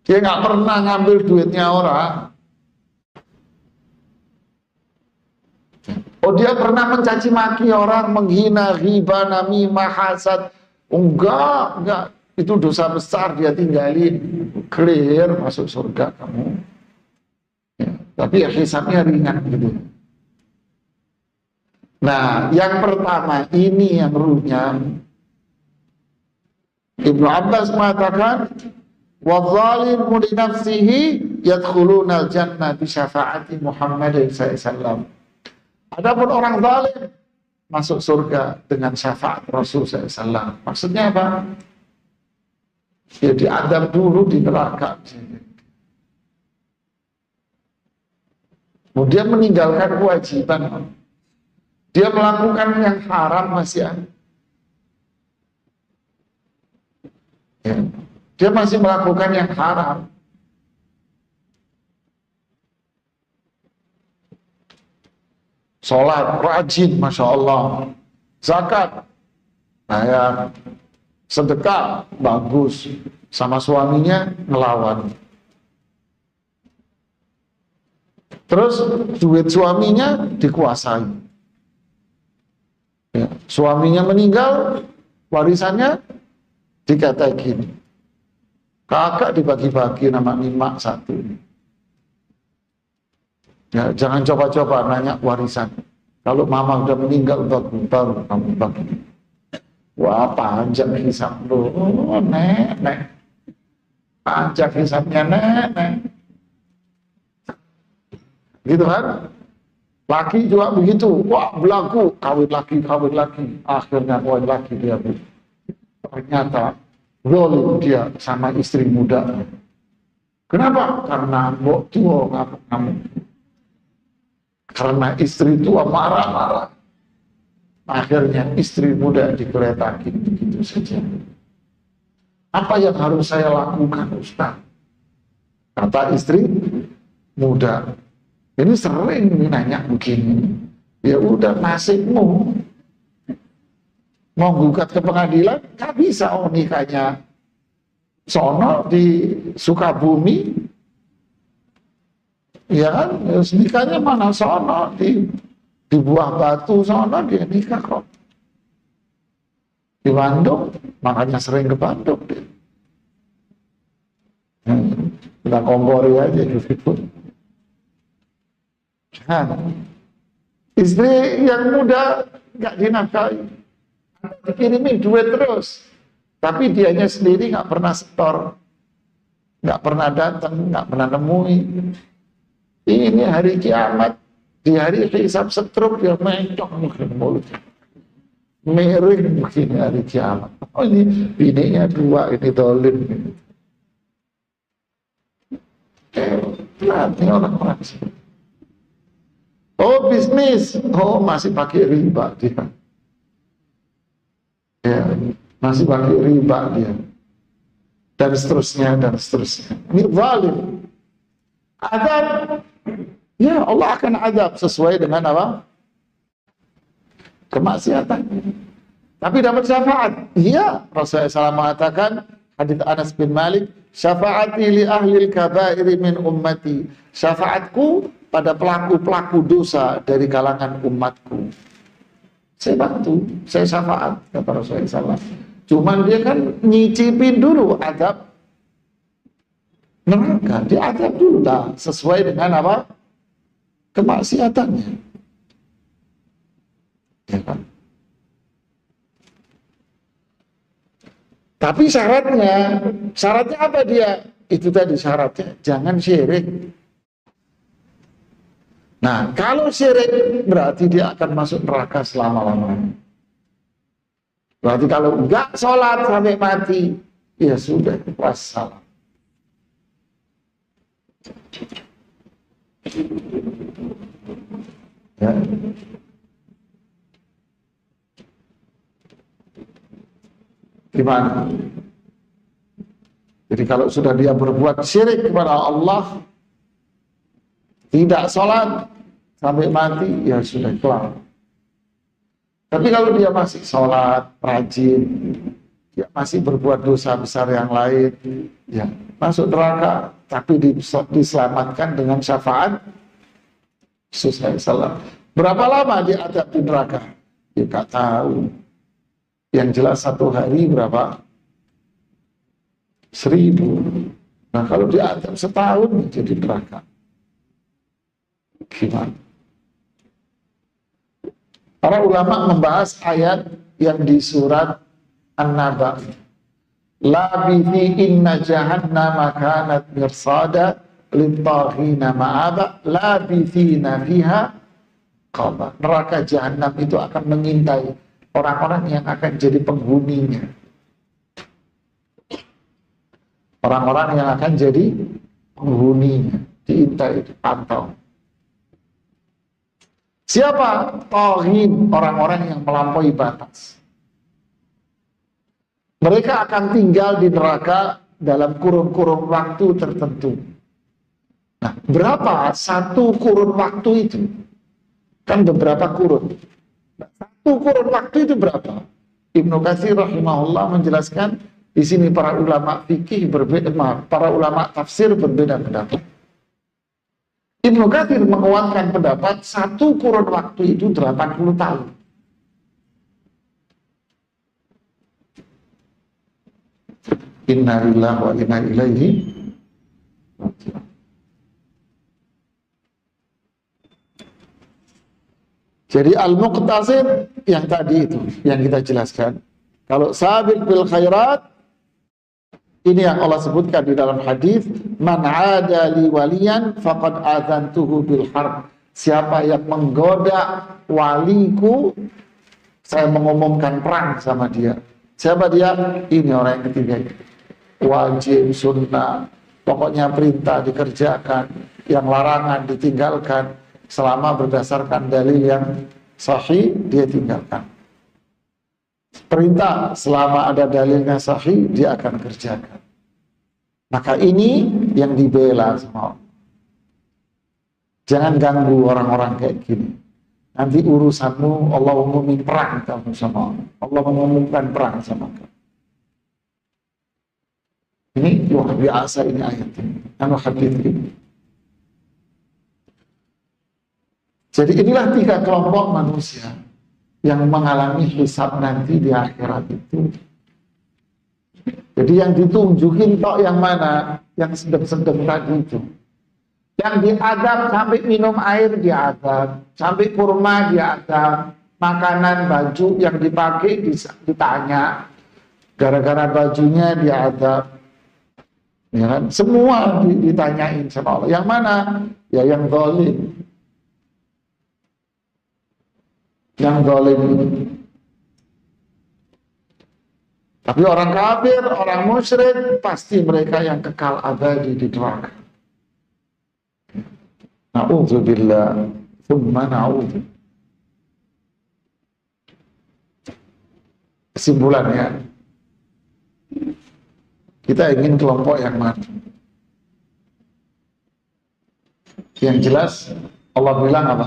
Dia nggak pernah ngambil duitnya orang. Oh, dia pernah mencaci maki orang, menghina, riba, namimah, hasad. Enggak. Itu dosa besar, dia tinggalin. Clear, masuk surga kamu. Ya, tapi ya hisabnya ringan gitu. Nah, yang pertama ini yang runyam. Ibnu Abbas mengatakan, وَالظَّالِمُ لِنَفْسِهِ يَدْخُلُونَ الْجَنَّةِ بِشَفَاعَةِ مُحَمَّدٍ SAW. Adapun orang zalim masuk surga dengan syafaat Rasul SAW. Maksudnya apa? Ya diadab dulu di neraka. Kemudian meninggalkan kewajiban. Dia melakukan yang haram masih ada. Ya. Dia masih melakukan yang haram. Sholat, rajin, Masya Allah. Zakat, bayar. Sedekah, bagus. Sama suaminya, ngelawan. Terus, duit suaminya dikuasai. Ya. Suaminya meninggal, warisannya dikatakan. Kakak dibagi-bagi nama lima satu. Ya, jangan coba-coba nanya warisan. Kalau mama udah meninggal baru kamu bagi. Wah, panjang hisab lu. Oh, nenek. Panjang hisabnya nenek. Gitu kan? Laki juga begitu. Wah, belagu. Kawin laki. Akhirnya kawin laki dia. Ternyata zalim dia sama istri muda. Kenapa? Karena mbok tua kamu. Karena istri tua marah-marah. Akhirnya istri muda digeletakin begitu saja. Apa yang harus saya lakukan, Ustaz? Kata istri muda. Ini sering nanya begini. Ya udah, nasibmu. Mau gugat ke pengadilan, nggak bisa. Oh, nikahnya sono di Sukabumi, ya kan? Nikahnya mana sono di Buah Batu sono dia nikah kok. Di Bandung, makanya sering ke Bandung dia. Kita kompori aja gitu. Nah, istri yang muda nggak dinafkahi. Dikirimin duit terus, tapi dianya sendiri nggak pernah setor, nggak pernah datang, nggak pernah nemui. Ini hari kiamat, di hari hisab setruk dia mencok mungkin mulutnya, miring begini hari kiamat. Oh, ini bininya dua, ini dolim. Nanti orang-orang sih. Oh, bisnis, oh masih pakai riba dia. Ya, masih pakai riba dia, dan seterusnya. Ini zalim. Azab, ya Allah akan azab sesuai dengan apa? Kemaksiatan. Tapi dapat syafaat. Iya, Rasulullah SAW mengatakan, hadits Anas bin Malik, syafaati li ahlil kabairi min ummati. Syafaatku pada pelaku-pelaku dosa dari kalangan umatku. Saya bantu, saya syafaat, kata Rasulullah SAW. Cuman dia kan nyicipin dulu azab neraka, diazab dulu lah, sesuai dengan apa? Kemaksiatannya. Ya kan? Tapi syaratnya apa dia? Itu tadi syaratnya, jangan syirik. Nah, kalau syirik berarti dia akan masuk neraka selama-lamanya. Berarti kalau enggak sholat sampai mati, ya sudah, wassalam. Ya. Gimana? Jadi kalau sudah dia berbuat syirik kepada Allah, tidak sholat sampai mati, ya sudah kelar. Tapi kalau dia masih sholat, rajin, dia masih berbuat dosa besar yang lain, ya masuk neraka, tapi diselamatkan dengan syafaat Yesus SAW. Berapa lama dia ada di neraka? Ya nggak tahu. Yang jelas 1 hari berapa? 1000. Nah kalau dia ada setahun jadi neraka, gimana? Para ulama membahas ayat yang di surat An-Naba. Labithi inna jahannama kanat mirsada littaghina ma'aba labithina fiha qaba. Neraka jahanam itu akan mengintai orang-orang yang akan jadi penghuninya. Orang-orang yang akan jadi penghuninya, diintai, dipantau. Siapa? Taghin, orang-orang yang melampaui batas. Mereka akan tinggal di neraka dalam kurun-kurun waktu tertentu. Nah, berapa satu kurun waktu itu? Kan beberapa kurun. Satu kurun waktu itu berapa? Ibnu Katsir rahimahullah menjelaskan, di sini para ulama fikih berbeda, para ulama tafsir berbeda pendapat. Ibnu Katsir menguatkan pendapat satu kurun waktu itu 80 tahun. Inna lillahi wa inna ilaihi raji'un. Jadi al-muqtasid yang tadi itu yang kita jelaskan. Kalau sabiq bil khairat, ini yang Allah sebutkan di dalam hadis, man ada li waliyan faqad adzantuhu bil harb. Siapa yang menggoda waliku, saya mengumumkan perang sama dia. Siapa dia? Ini orang yang ketiga. Wajib, sunnah, pokoknya perintah dikerjakan, yang larangan ditinggalkan, selama berdasarkan dalil yang sahih dia tinggalkan. Perintah selama ada dalilnya sahih dia akan kerjakan. Maka ini yang dibela sama Allah. Jangan ganggu orang-orang kayak gini. Nanti urusanmu Allah umumin perang kamu sama Allah. Allah mengumumkan perang sama kamu. Ini luar biasa ini ayat ini. Hadis ini. Jadi inilah 3 kelompok manusia yang mengalami hisab nanti di akhirat itu. Jadi yang ditunjukin tok yang mana? Yang sedang-sedang tadi itu. Yang diadab sampai minum air diadab, sampai kurma diadab, makanan baju yang dipakai ditanya, gara-gara bajunya diadab. Ya kan? Semua ditanyain sama Allah. Yang mana? Ya yang zalim. Yang zalim. Tapi orang kafir, orang musyrik, pasti mereka yang kekal abadi di neraka. Na'udzubillah, thumma na'udzu. Kesimpulannya, kita ingin kelompok yang mana? Yang jelas Allah bilang apa?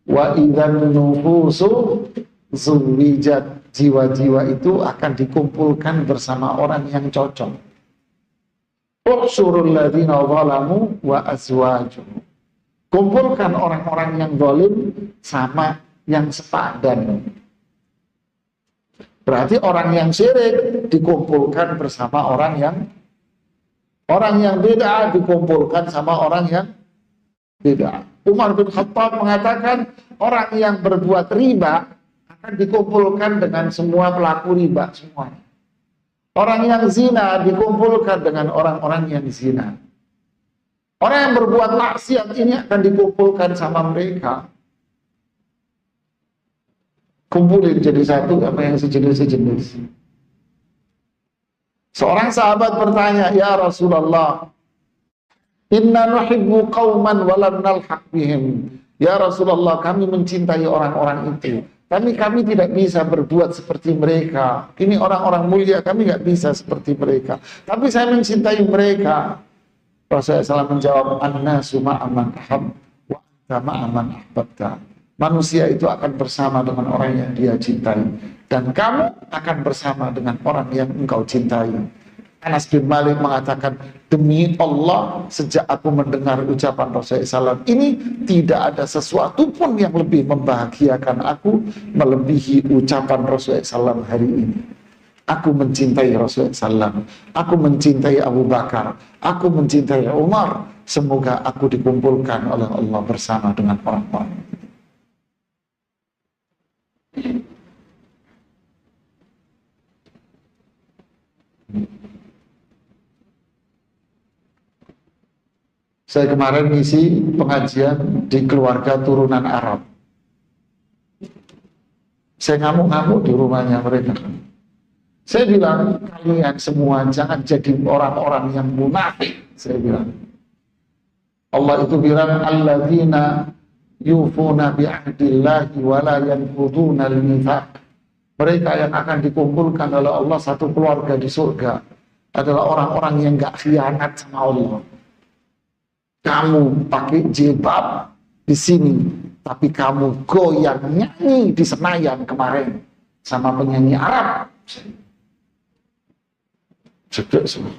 Wa idzan nufusu zuwijat, jiwa-jiwa itu akan dikumpulkan bersama orang yang cocok. Uhsyurul ladzina zalamu wa azwajuhum. Kumpulkan orang-orang yang zalim sama yang sepadan. Berarti orang yang syirik dikumpulkan bersama orang yang bid'ah dikumpulkan sama orang yang bid'ah. Umar bin Khattab mengatakan orang yang berbuat riba akan dikumpulkan dengan semua pelaku riba semuanya. Orang yang zina dikumpulkan dengan orang-orang yang zina. Orang yang berbuat maksiat ini akan dikumpulkan sama mereka. Kumpulin jadi satu apa yang sejenis-sejenis. Seorang sahabat bertanya, "Ya Rasulullah, inna nuhibbu qauman wa lam nalhaq bihim." Ya Rasulullah, kami mencintai orang-orang itu, tapi kami tidak bisa berbuat seperti mereka. Ini orang-orang mulia, kami nggak bisa seperti mereka. Tapi saya mencintai mereka. Rasulullah SAW menjawab, "An-nasu ma'aman ahab wa anta ma'aman ahbabta." Manusia itu akan bersama dengan orang yang dia cintai. dan kamu akan bersama dengan orang yang engkau cintai. Anas bin Malik mengatakan, demi Allah, sejak aku mendengar ucapan Rasulullah SAW ini, tidak ada sesuatu pun yang lebih membahagiakan aku melebihi ucapan Rasulullah SAW hari ini. Aku mencintai Rasulullah SAW, aku mencintai Abu Bakar, aku mencintai Umar. Semoga aku dikumpulkan oleh Allah bersama dengan orang-orang. Saya kemarin ngisi pengajian di keluarga turunan Arab. Saya ngamuk-ngamuk di rumahnya mereka. Saya bilang, kalian semua jangan jadi orang-orang yang munafik. Saya bilang, Allah itu bilang, alladzina yufuna bi'ahdillahi wa la yanquduna al-mitsaq. Mereka yang akan dikumpulkan oleh Allah satu keluarga di surga adalah orang-orang yang enggak khianat sama Allah. Kamu pakai jilbab di sini, tapi kamu goyang nyanyi di Senayan kemarin sama penyanyi Arab. Cedek semua.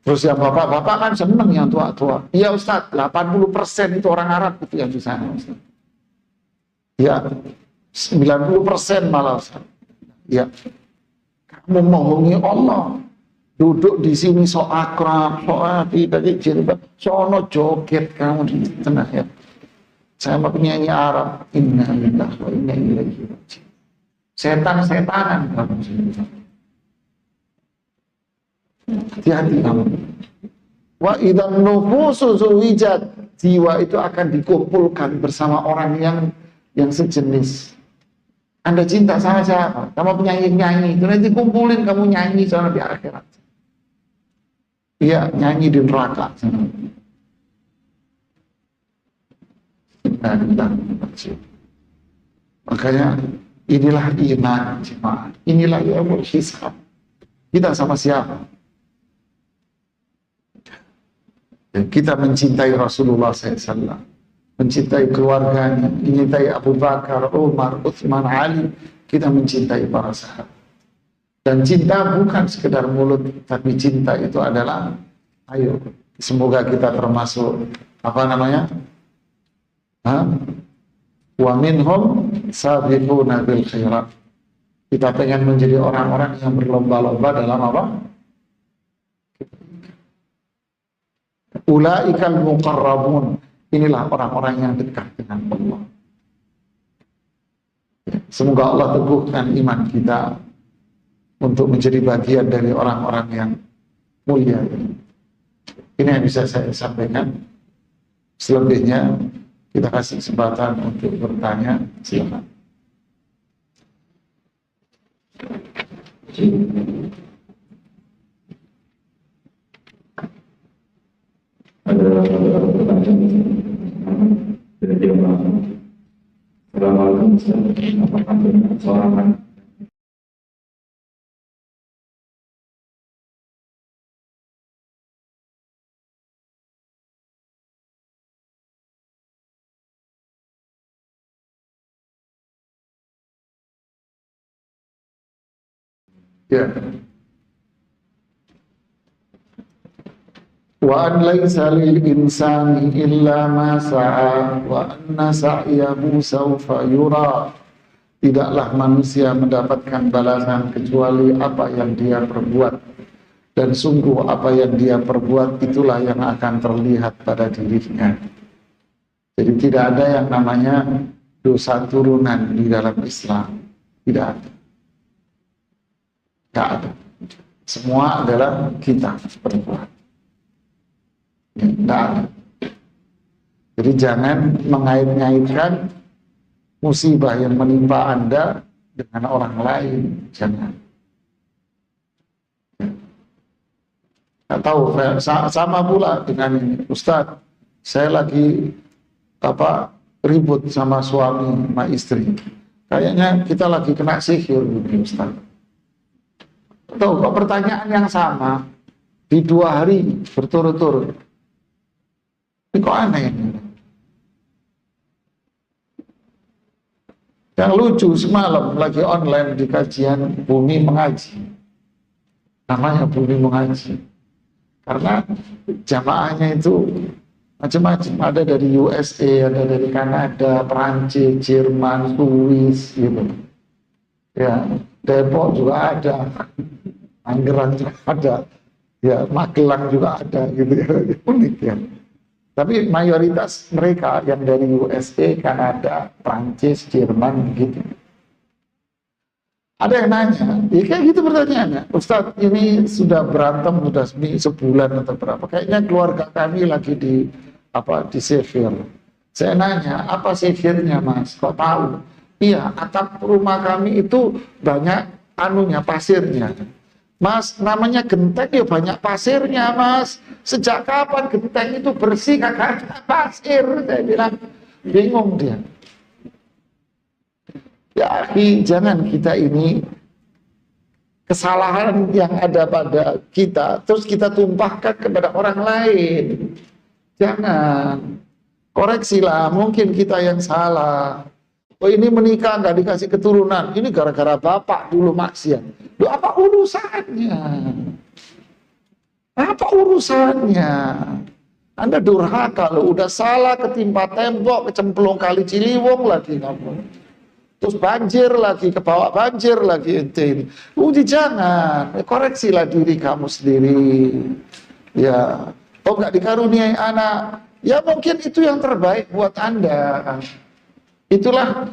Terus yang bapak-bapak kan seneng yang tua-tua. Iya Ustaz, 80% itu orang Arab itu yang di sana Ustaz. Ya, 90% malah Ustaz. Ya. Memohongi Allah, duduk di sini so akrab, so api, bagi jilbab, sono joget kamu di tengah ya. Sama penyanyi Arab, inna lillahi wa inna ilaihi raji'un. Setan-setanan kamu sendiri. Hati-hati kamu. Wa idzan nufusu zuwijat, jiwa itu akan dikumpulkan bersama orang yang sejenis. Anda cinta sama siapa? Sama penyanyi-nyanyi. Itu nanti kumpulin kamu nyanyi sana di akhirat. Iya, nyanyi di neraka. Makanya inilah iman, jemaah. Inilah yaumul hisab. Kita sama siapa? Dan kita mencintai Rasulullah SAW. Mencintai keluarganya, mencintai Abu Bakar, Umar, Utsman, Ali, kita mencintai para sahabat. Dan cinta bukan sekedar mulut, tapi cinta itu adalah, ayo, semoga kita termasuk, apa namanya? Wa minhum sabiquna bil khairat. Kita pengen menjadi orang-orang yang berlomba-lomba dalam apa? Ulaikal muqarrabun. Inilah orang-orang yang dekat dengan Allah. Semoga Allah teguhkan iman kita untuk menjadi bagian dari orang-orang yang mulia. Ini yang bisa saya sampaikan. Selebihnya kita kasih kesempatan untuk bertanya. Silakan. Ada pertanyaan dari jemaah. Assalamualaikum warahmatullahi wabarakatuh. Ya. Wa an laisa lil insani illa ma sa'a wa anna sa'yahu sawfa yura. Tidaklah manusia mendapatkan balasan kecuali apa yang dia perbuat, dan sungguh apa yang dia perbuat itulah yang akan terlihat pada dirinya. Jadi tidak ada yang namanya dosa turunan di dalam Islam. Tidak ada. Tidak ada. Semua adalah kita perbuat. Tidak ada. Jadi jangan mengait-ngaitkan musibah yang menimpa Anda dengan orang lain. Jangan. Tahu, sama pula dengan ini. Ustadz, saya lagi ribut sama suami, sama istri. Kayaknya kita lagi kena sihir, Ustadz. Tahu, kok pertanyaan yang sama di 2 hari berturut-turut. Ini kok aneh ini? Yang lucu semalam lagi online di kajian Bumi Mengaji. Namanya Bumi Mengaji. Karena jamaahnya itu macam-macam. Ada dari USA, ada dari Kanada, Perancis, Jerman, Swiss gitu. Ya, Depok juga ada. Tangerang juga ada. Ya, Magelang juga ada gitu ya. Unik ya. Tapi mayoritas mereka yang dari USA, Kanada, Prancis, Jerman gitu. Ada yang nanya, ya kayak gitu pertanyaannya. Ustadz, ini sudah berantem sudah sebulan atau berapa? Kayaknya keluarga kami lagi di sihir. Saya nanya, apa sihirnya Mas? Kok tahu? Iya, atap rumah kami itu banyak pasirnya. Mas, namanya genteng ya banyak pasirnya, Mas. Sejak kapan genteng itu bersih kagak ada pasir? Saya bilang, bingung dia. Ya, jangan kita ini kesalahan yang ada pada kita terus kita tumpahkan kepada orang lain. Jangan. Koreksilah, mungkin kita yang salah. Oh, ini menikah nggak dikasih keturunan, ini gara-gara bapak dulu maksiat. Loh, apa urusannya? Apa urusannya? Anda durhaka loh, udah salah ketimpa tembok, kecemplung kali Ciliwung lagi kamu. Terus banjir lagi, kebawa banjir lagi ente ini. Jangan, koreksilah diri kamu sendiri. Ya, oh nggak dikaruniai anak, ya mungkin itu yang terbaik buat Anda. Itulah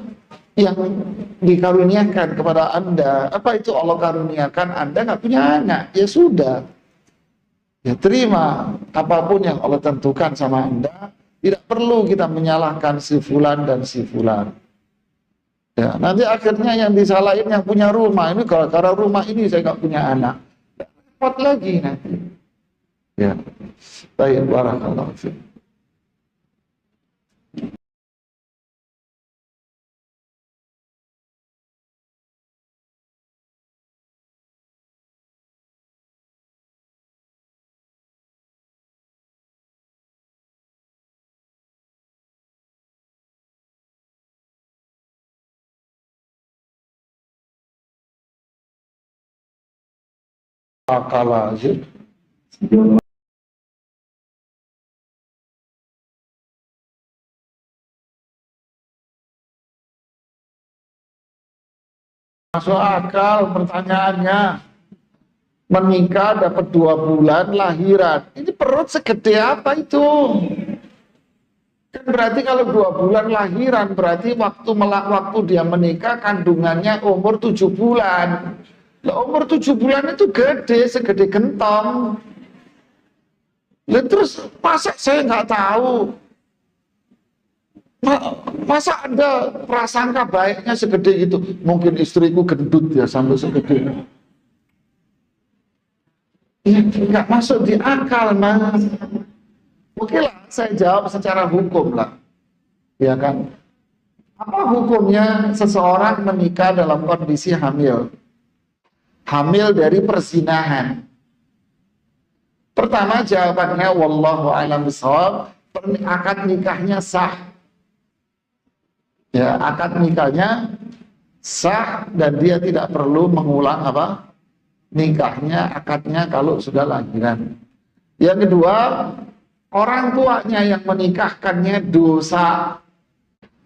yang dikaruniakan kepada Anda. Apa itu Allah karuniakan? Anda nggak punya anak, ya sudah. Ya terima apapun yang Allah tentukan sama Anda. Tidak perlu kita menyalahkan si fulan dan si fulan. Ya, nanti akhirnya yang disalahin yang punya rumah. Ini gara-gara rumah ini saya nggak punya anak. Repot lagi nanti. Ya, baik, barakallahu fiik. Akal aja. Masuk akal pertanyaannya. Menikah dapat 2 bulan lahiran. Ini perut segede apa itu? Kan berarti kalau 2 bulan lahiran berarti waktu dia menikah kandungannya umur 7 bulan. Lah umur 7 bulan itu gede, segede gentong. Lah terus masa saya nggak tahu? Masa ada prasangka baiknya segede gitu? Mungkin istriku gendut ya sampai segede. Ya nggak masuk di akal, Mas. Oke lah, saya jawab secara hukum lah. Ya kan? Apa hukumnya seseorang menikah dalam kondisi hamil? Hamil dari perzinahan. Pertama jawabannya wallahu a'lam bishawab, akad nikahnya sah. Ya, akad nikahnya sah dan dia tidak perlu mengulang nikahnya, akadnya kalau sudah lahiran. Yang kedua, orang tuanya yang menikahkannya dosa.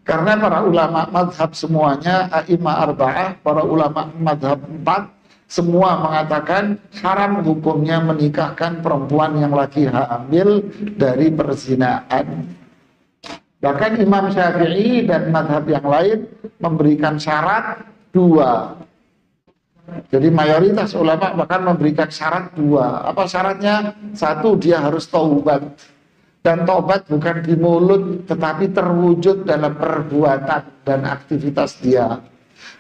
Karena para ulama madhab semuanya, a'imah arba'ah, para ulama madhab 4, semua mengatakan haram hukumnya menikahkan perempuan yang lagi hamil dari perzinahan. Bahkan Imam Syafi'i dan madhab yang lain memberikan syarat 2. Jadi mayoritas ulama bahkan memberikan syarat 2. Apa syaratnya? 1, dia harus taubat. Dan taubat bukan di mulut, tetapi terwujud dalam perbuatan dan aktivitas dia.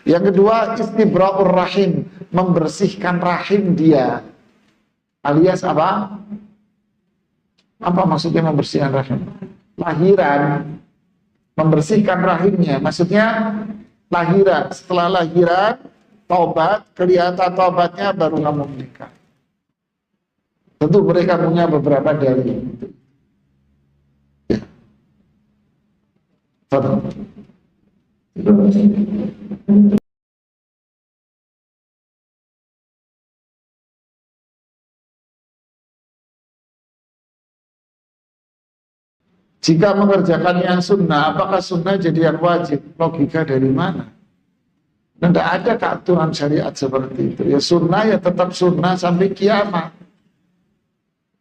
Yang kedua, istibra'ur rahim, membersihkan rahim dia. Alias apa? Apa maksudnya membersihkan rahim? Lahiran, membersihkan rahimnya. Maksudnya lahiran. Setelah lahiran, taubat, kelihatan taubatnya baru kamu menikah. Tentu mereka punya beberapa dalil. Ya. Jika mengerjakan yang sunnah, apakah sunnah jadi yang wajib? Logika dari mana? Tidak ada keaturan syariat seperti itu. Ya sunnah ya tetap sunnah sampai kiamat.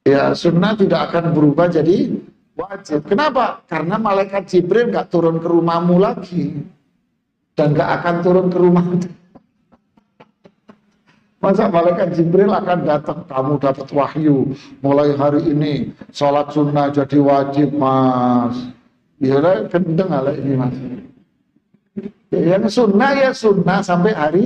Ya sunnah tidak akan berubah jadi wajib. Kenapa? Karena malaikat Jibril nggak turun ke rumahmu lagi. Dan nggak akan turun ke rumah. Masa malaikat Jibril akan datang, kamu dapat wahyu, mulai hari ini sholat sunnah jadi wajib, mas. Ya kendeng ala ini, mas. Yang sunnah ya sunnah sampai hari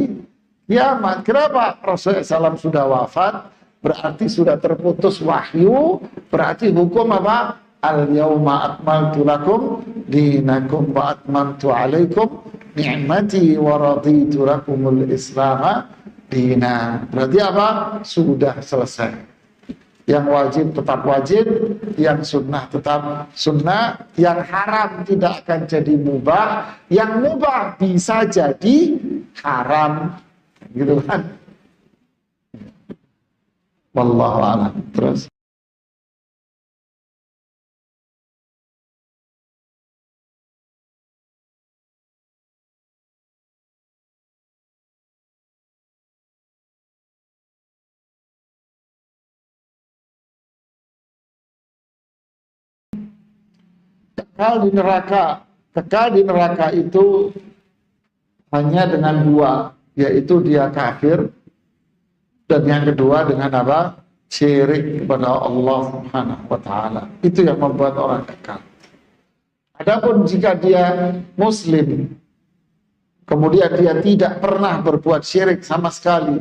kiamat. Kenapa? Rasulullah SAW sudah wafat, berarti sudah terputus wahyu, berarti hukum apa? Al-yawma akmaltu lakum dinakum wa atmamtu alaikum ni'mati wa raditu lakumul islama dina. Berarti apa? Sudah selesai. Yang wajib tetap wajib, yang sunnah tetap sunnah, yang haram tidak akan jadi mubah, yang mubah bisa jadi haram. Gitu kan? Wallahu a'lam. Terus kekal di neraka itu hanya dengan dua, yaitu dia kafir, dan yang kedua dengan apa? Syirik kepada Allah Subhanahu wa taala. Itu yang membuat orang kekal. Adapun jika dia muslim, kemudian dia tidak pernah berbuat syirik sama sekali,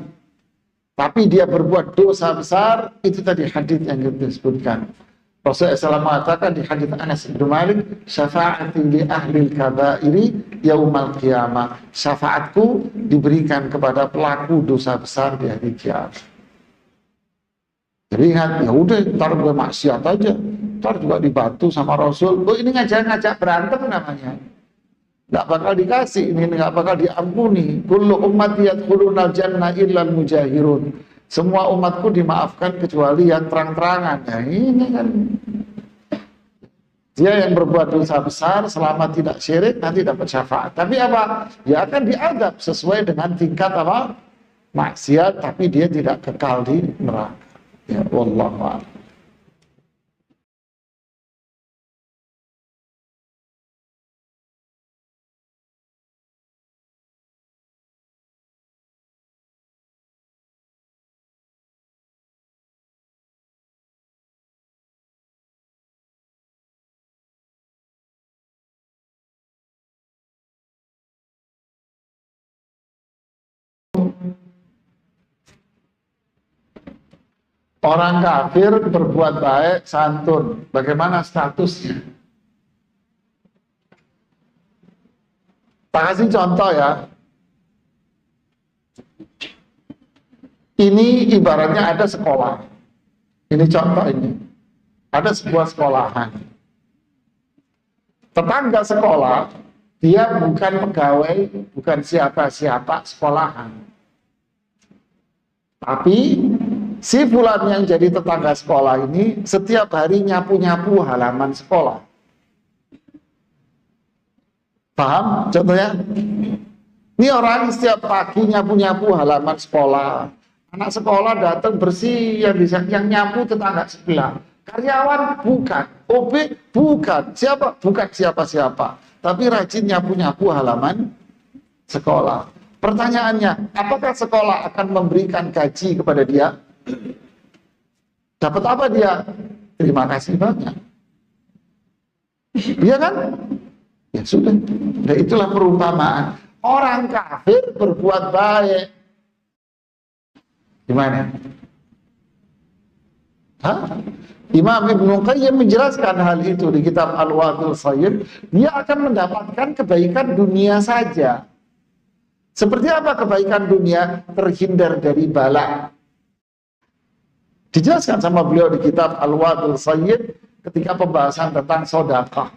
tapi dia berbuat dosa besar, itu tadi hadis yang kita sebutkan. Rasulullah SAW mengatakan di hadits Anas bin Malik, syafaati li ahli al-kabairi yaumal qiyamah. Syafaatku diberikan kepada pelaku dosa besar di hari kiamat. Jadi ingat, ya udah, ntar gue maksiat aja, ntar juga dibantu sama Rasul. Oh ini ngajak berantem namanya. Nggak bakal dikasih, ini nggak bakal diampuni. Kullu ummati yadkhulunal jannah illal mujahirun. Semua umatku dimaafkan kecuali yang terang-terangan. Nah ini kan dia yang berbuat dosa besar selama tidak syirik nanti dapat syafaat. Tapi apa? Dia akan diadab sesuai dengan tingkat apa? Maksiat, tapi dia tidak kekal di neraka. Ya wallahu a'lam. Orang kafir berbuat baik, santun. Bagaimana statusnya? Tak kasih contoh ya. Ini ibaratnya ada sekolah. Ini contoh ini. Ada sebuah sekolahan. Tetangga sekolah, dia bukan pegawai, bukan siapa-siapa sekolahan. Tapi si fulan yang jadi tetangga sekolah ini setiap hari nyapu-nyapu halaman sekolah. Paham contohnya? Ini orang setiap pagi nyapu-nyapu halaman sekolah. Anak sekolah datang bersih, yang nyapu tetangga sebelah. Karyawan bukan, OB bukan, bukan siapa-siapa. Tapi rajin nyapu-nyapu halaman sekolah. Pertanyaannya, apakah sekolah akan memberikan gaji kepada dia? Dapat apa dia? Terima kasih banyak. Iya kan? Ya sudah. Dan itulah perumpamaan. Orang kafir berbuat baik. Gimana? Hah? Imam Ibnu Qayyim menjelaskan hal itu di kitab Al-Wadul Sayyid. Dia akan mendapatkan kebaikan dunia saja. Seperti apa kebaikan dunia? Terhindar dari bala. Dijelaskan sama beliau di kitab Al-Wadul Sayyid ketika pembahasan tentang sedekah.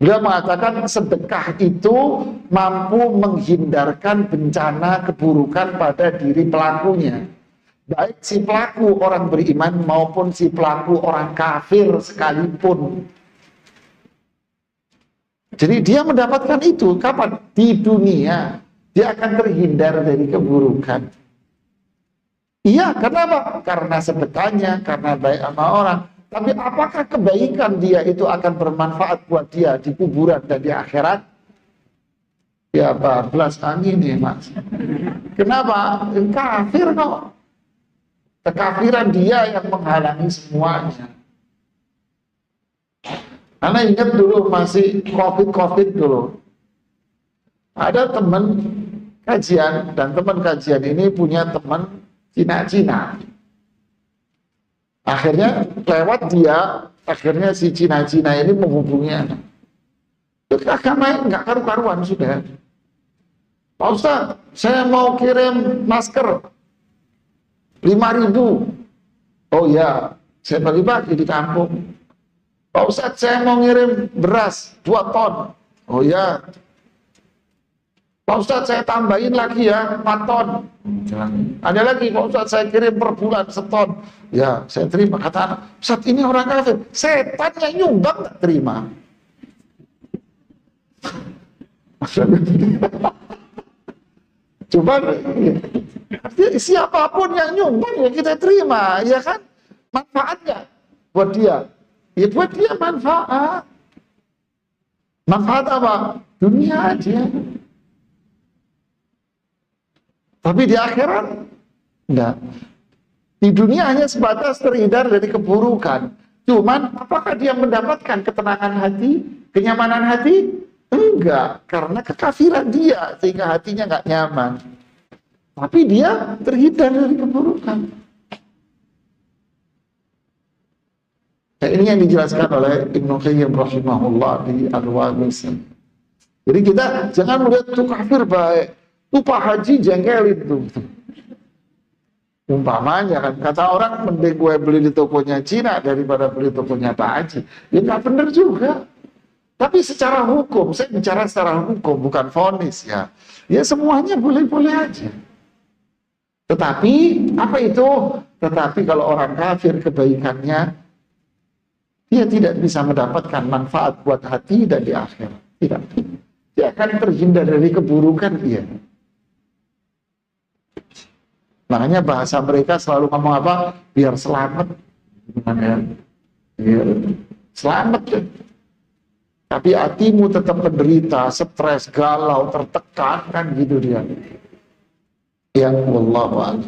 Beliau mengatakan sedekah itu mampu menghindarkan bencana keburukan pada diri pelakunya. Baik si pelaku orang beriman maupun si pelaku orang kafir sekalipun. Jadi dia mendapatkan itu kapan? Di dunia. Dia akan terhindar dari keburukan. Iya, kenapa? Karena sedekahnya, karena baik sama orang. Tapi apakah kebaikan dia itu akan bermanfaat buat dia di kuburan dan di akhirat? Ya, bablas angin nih, Mas. Kenapa? Kafir kok. Kekafiran dia yang menghalangi semuanya. Karena ingat dulu masih COVID dulu. Ada teman kajian, dan teman kajian ini punya teman Cina-Cina. Akhirnya lewat dia, akhirnya si Cina-Cina ini menghubungi agama nggak karu-karuan sudah. Pak Ustadz, saya mau kirim masker 5.000. Oh ya, saya bagi-bagi di kampung. Pak Ustadz, saya mau ngirim beras 2 ton. Oh ya. Pak Ustadz, saya tambahin lagi ya 4 ton. Jangan. Ada lagi, Pak Ustadz, saya kirim per bulan 1 ton. Ya, saya terima. Kata anak, Ustadz ini orang kafir. Setan yang nyumbang tak terima. Coba siapapun yang nyumbang ya kita terima, ya kan? Manfaatnya buat dia. Ya buat dia manfaat. Manfaat apa? Dunia aja. Tapi di akhirat enggak. Di dunia hanya sebatas terhindar dari keburukan. Cuman apakah dia mendapatkan ketenangan hati, kenyamanan hati? Enggak, karena kekafiran dia sehingga hatinya enggak nyaman. Tapi dia terhindar dari keburukan. Nah, ini yang dijelaskan oleh Ibnu Qayyim rahimahullah di Al-Wabil. Jadi kita jangan melihat itu kafir baik, itu Pak Haji jengkelin tuh. Umpamanya kan, kata orang mending gue beli di tokonya Cina daripada beli tokonya Pak Haji. Ya nggak benar juga. Tapi secara hukum, saya bicara secara hukum, bukan vonis ya. Ya semuanya boleh-boleh aja. Tetapi, apa itu? Tetapi kalau orang kafir kebaikannya, dia tidak bisa mendapatkan manfaat buat hati dan di akhirat. Tidak. Dia akan terhindar dari keburukan dia. Makanya bahasa mereka selalu ngomong apa? Biar selamat. Biar selamat. Ya. Tapi hatimu tetap menderita, stres, galau, tertekan, kan gitu dia. Ya wallahu a'lam.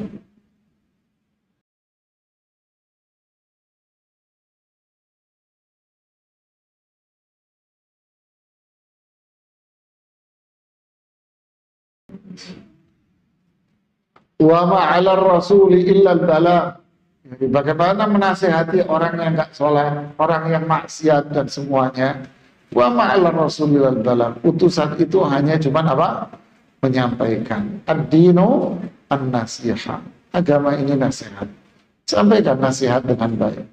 Wa ma'alar rasuli illal bala. Jadi bagaimana menasihati orang yang enggak sholat, orang yang maksiat dan semuanya. Wa ma'alar rasuli illal bala. Utusan itu hanya cuman apa? Menyampaikan. Ad-dinu an-nasihah. Agama ini nasihat. Sampaikan nasihat dengan baik.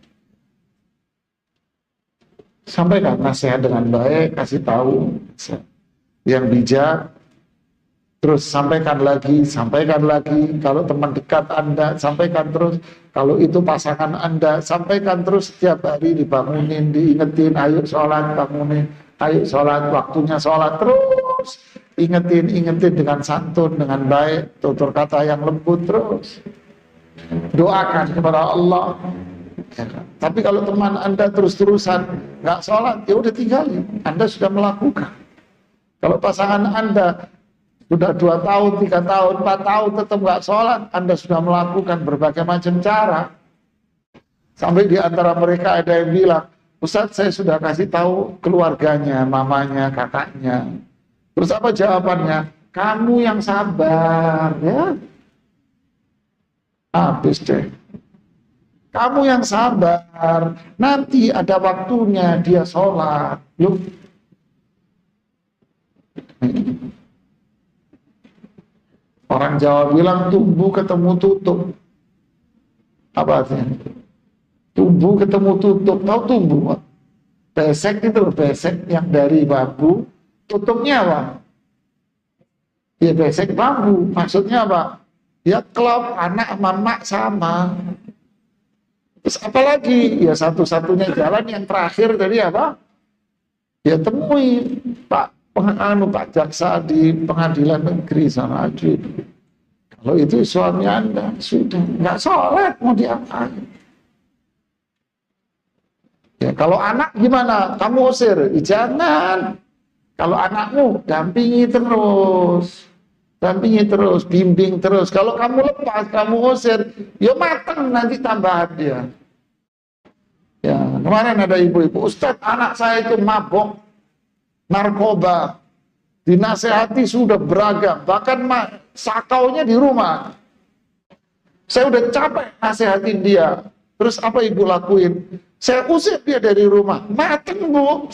Sampaikan nasihat dengan baik, kasih tahu yang bijak. Terus sampaikan lagi, kalau teman dekat Anda, sampaikan terus, kalau itu pasangan Anda, sampaikan terus setiap hari, dibangunin, diingetin, ayo sholat, bangunin, ayo sholat, waktunya sholat, terus ingetin dengan santun, dengan baik, tutur kata yang lembut, terus doakan kepada Allah. Ya kan? Tapi kalau teman Anda terus-terusan nggak sholat, ya udah tinggalin, Anda sudah melakukan. Kalau pasangan Anda sudah 2 tahun, 3 tahun, 4 tahun tetap nggak sholat, Anda sudah melakukan berbagai macam cara. Sampai di antara mereka ada yang bilang, Ustadz saya sudah kasih tahu keluarganya, mamanya, kakaknya. Terus apa jawabannya? Kamu yang sabar, ya. Habis deh. Kamu yang sabar, nanti ada waktunya dia sholat. Loh. Orang Jawa bilang tumbuh ketemu tutup. Apa artinya? Tumbuh ketemu tutup. Tahu tumbuh? Besek itu besek yang dari bambu, tutupnya apa? Ya besek bambu, maksudnya apa? Ya klop, anak mama sama. Terus apalagi? Ya satu-satunya jalan yang terakhir tadi apa? Ya temui Pak Jaksa di pengadilan negeri sana aja. Kalau itu suami Anda sudah nggak sholat mau diapain? Ya, kalau anak gimana? Kamu usir? Jangan. Kalau anakmu dampingi terus, bimbing terus. Kalau kamu lepas, kamu usir, ya mateng nanti tambahan dia. Ya, kemarin ada ibu-ibu, Ustadz, anak saya itu mabok, narkoba, dinasehati sudah beragam, bahkan sakaunya di rumah. Saya udah capek nasehatin dia. Terus apa ibu lakuin? Saya usir dia dari rumah. Mateng, Bu.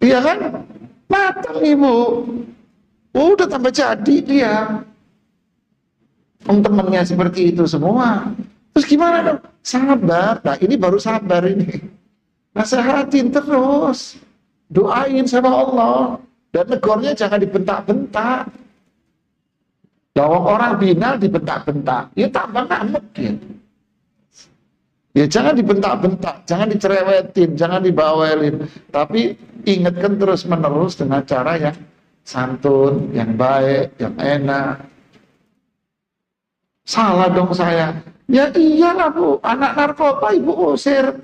Iya kan? Mateng, Ibu. Udah tambah jadi dia. Teman-temannya seperti itu semua. Terus gimana dong? Sabar. Nah, ini baru sabar ini. Nasehatin terus. Doain sama Allah. Dan negornya jangan dibentak-bentak. Lawang orang binal dibentak-bentak. Ya tambah ngamuk dia. Ya jangan dibentak-bentak, jangan dicerewetin, jangan dibawelin. Tapi ingatkan terus-menerus dengan cara yang santun, yang baik, yang enak. Salah dong saya. Ya iyalah Bu, anak narkoba ibu usir.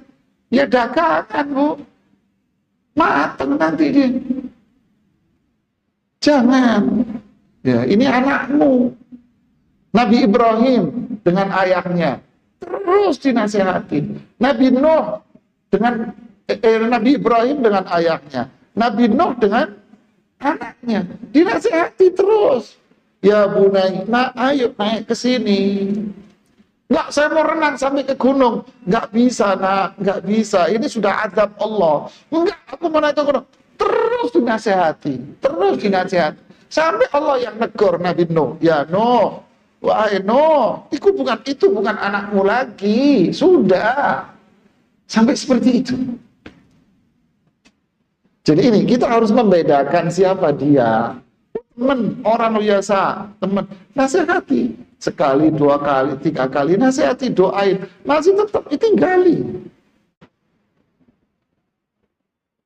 Ya dagangan Bu. Mateng nanti dia. Jangan. Ya ini anakmu. Nabi Ibrahim dengan ayahnya terus dinasehati. Nabi Nuh dengan Nabi Ibrahim dengan ayahnya. Nabi Nuh dengan anaknya. Dinasehati terus. Ya Bunai, ayo naik ke sini. Enggak, saya mau renang sampai ke gunung. Enggak bisa, Nak. Enggak bisa. Ini sudah azab Allah. Enggak, aku mau naik ke gunung. Terus dinasehati. Terus dinasehati. Sampai Allah yang negor Nabi Nuh. Ya Nuh, wahai Nuh, itu bukan anakmu lagi. Sudah. Sampai seperti itu. Jadi ini kita harus membedakan siapa dia. Teman, orang biasa, teman. Nasihati. Sekali, 2 kali, 3 kali. Nasihati, doain. Masih tetap ditinggali.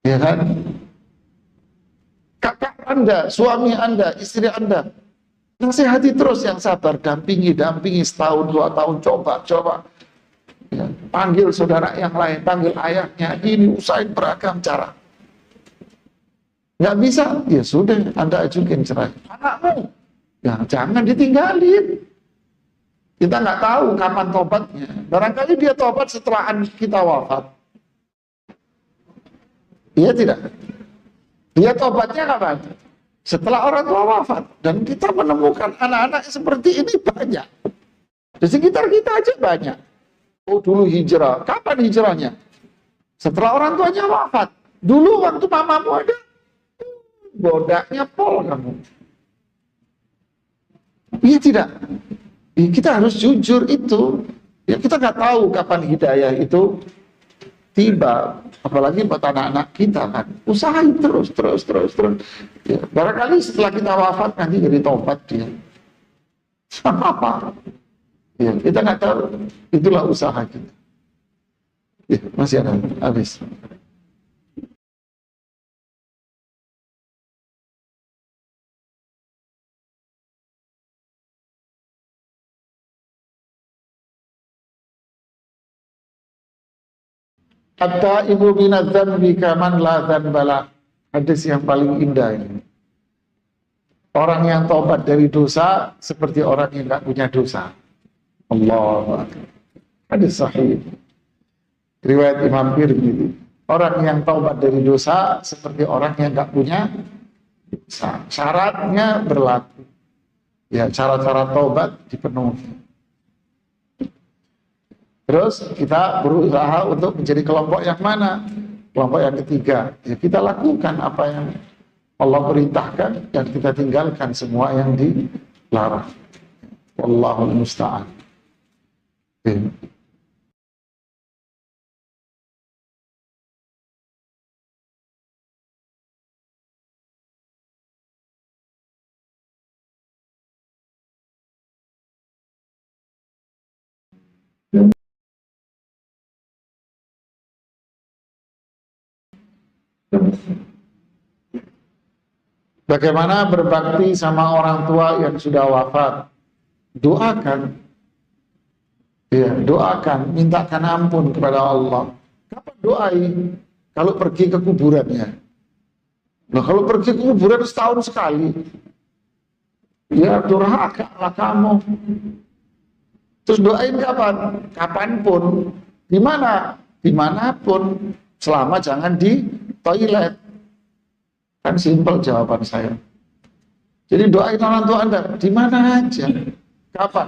Ya kan? Kakak Anda, suami Anda, istri Anda, nasihati terus yang sabar, dampingi setahun 2 tahun, coba. Ya, panggil saudara yang lain, panggil ayahnya, ini usahain beragam cara. Nggak bisa, ya sudah, Anda ajukan cerai. Anakmu, ya jangan ditinggalin. Kita nggak tahu kapan tobatnya. Barangkali dia tobat setelah kita wafat. Iya tidak? Dia tobatnya kapan? Setelah orang tua wafat. Dan kita menemukan anak-anak seperti ini banyak. Di sekitar kita aja banyak. Oh dulu hijrah. Kapan hijrahnya? Setelah orang tuanya wafat. Dulu waktu mamamu ada, bodaknya pol kamu. Iya tidak? Kita harus jujur itu. Ya kita nggak tahu kapan hidayah itu tiba, apalagi buat anak-anak kita kan. Usahain terus. Ya, barangkali setelah kita wafat nanti jadi tobat dia. Sama apa? Ya, kita nggak tahu. Itulah usaha kita. Ya, masih ada habis. Hatta ibu binadzan bikaman la dzanbala. Hadis yang paling indah ini. Orang yang tobat dari dosa seperti orang yang nggak punya dosa. Allah. Hadis sahih. Riwayat Imam Tirmidzi. Orang yang tobat dari dosa seperti orang yang nggak punya dosa. Syaratnya berlaku. Ya, syarat-syarat tobat dipenuhi. Terus kita berusaha untuk menjadi kelompok yang mana? Kelompok yang ketiga. Ya, kita lakukan apa yang Allah perintahkan dan kita tinggalkan semua yang dilarang. Wallahul musta'an. Bagaimana berbakti sama orang tua yang sudah wafat? Doakan. Ya, doakan, mintakan ampun kepada Allah. Kapan doain? Kalau pergi ke kuburannya. Nah, kalau pergi ke kuburan setahun sekali. Ya, durhaka lah kamu. Terus doain kapan? Kapanpun. Di mana? Dimanapun. Selama jangan di toilet. Kan simpel jawaban saya. Jadi doain orang tua Anda di mana aja. Kapan?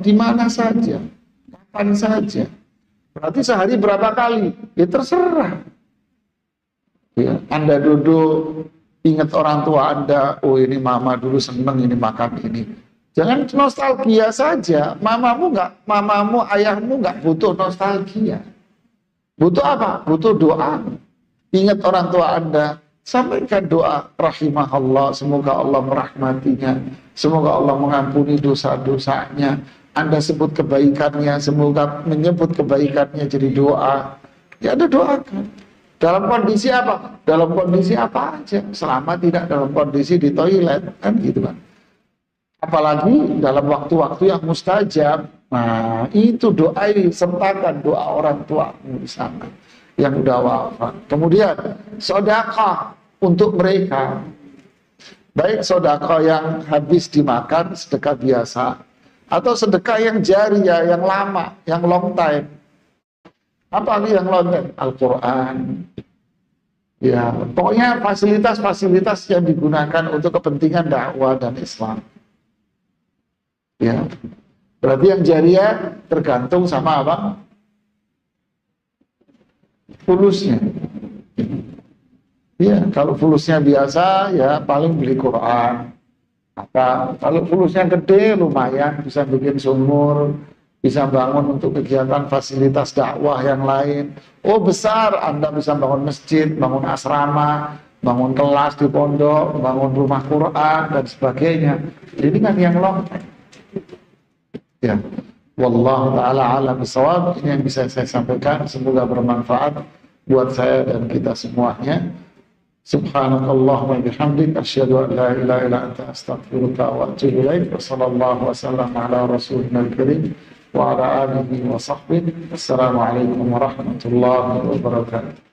Di mana saja. Kapan saja. Berarti sehari berapa kali? Ya terserah. Ya, Anda duduk ingat orang tua Anda, oh ini mama dulu seneng ini makan ini. Jangan nostalgia saja. Mamamu, ayahmu nggak butuh nostalgia. Butuh apa? Butuh doa. Ingat orang tua Anda, sampaikan doa rahimahullah, semoga Allah merahmatinya, semoga Allah mengampuni dosa-dosanya. Anda sebut kebaikannya, semoga menyebut kebaikannya jadi doa. Ya Anda doakan. Dalam kondisi apa? Dalam kondisi apa aja, selama tidak dalam kondisi di toilet, kan gitu kan. Apalagi dalam waktu-waktu yang mustajab. Nah, itu doai, sertakan doa orang tuamu di sana yang udah wafat. Kemudian sedekah untuk mereka. Baik sedekah yang habis dimakan, sedekah biasa, atau sedekah yang jariyah, yang lama, yang long time. Apa yang long time? Al-Quran. Ya, pokoknya fasilitas-fasilitas yang digunakan untuk kepentingan dakwah dan Islam. Ya, berarti yang jariyah tergantung sama apa? Fulusnya. Ya, kalau fulusnya biasa, ya paling beli Quran. Kalau fulusnya gede, lumayan bisa bikin sumur, bisa bangun untuk kegiatan fasilitas dakwah yang lain. Oh besar, Anda bisa bangun masjid, bangun asrama, bangun kelas di pondok, bangun rumah Quran dan sebagainya. Ini kan yang long. Ya, wallahu taala alam bisawab. Ini yang bisa saya sampaikan, semoga bermanfaat buat saya dan kita semuanya. Subhanakallahumma bihamdik asyhadu an la ilaha illa anta astaghfiruka wa atubu ilaik. Wa sallallahu wasallam ala rasulina al-karim wa ala alihi wa sahbihi. Assalamualaikum warahmatullahi wabarakatuh.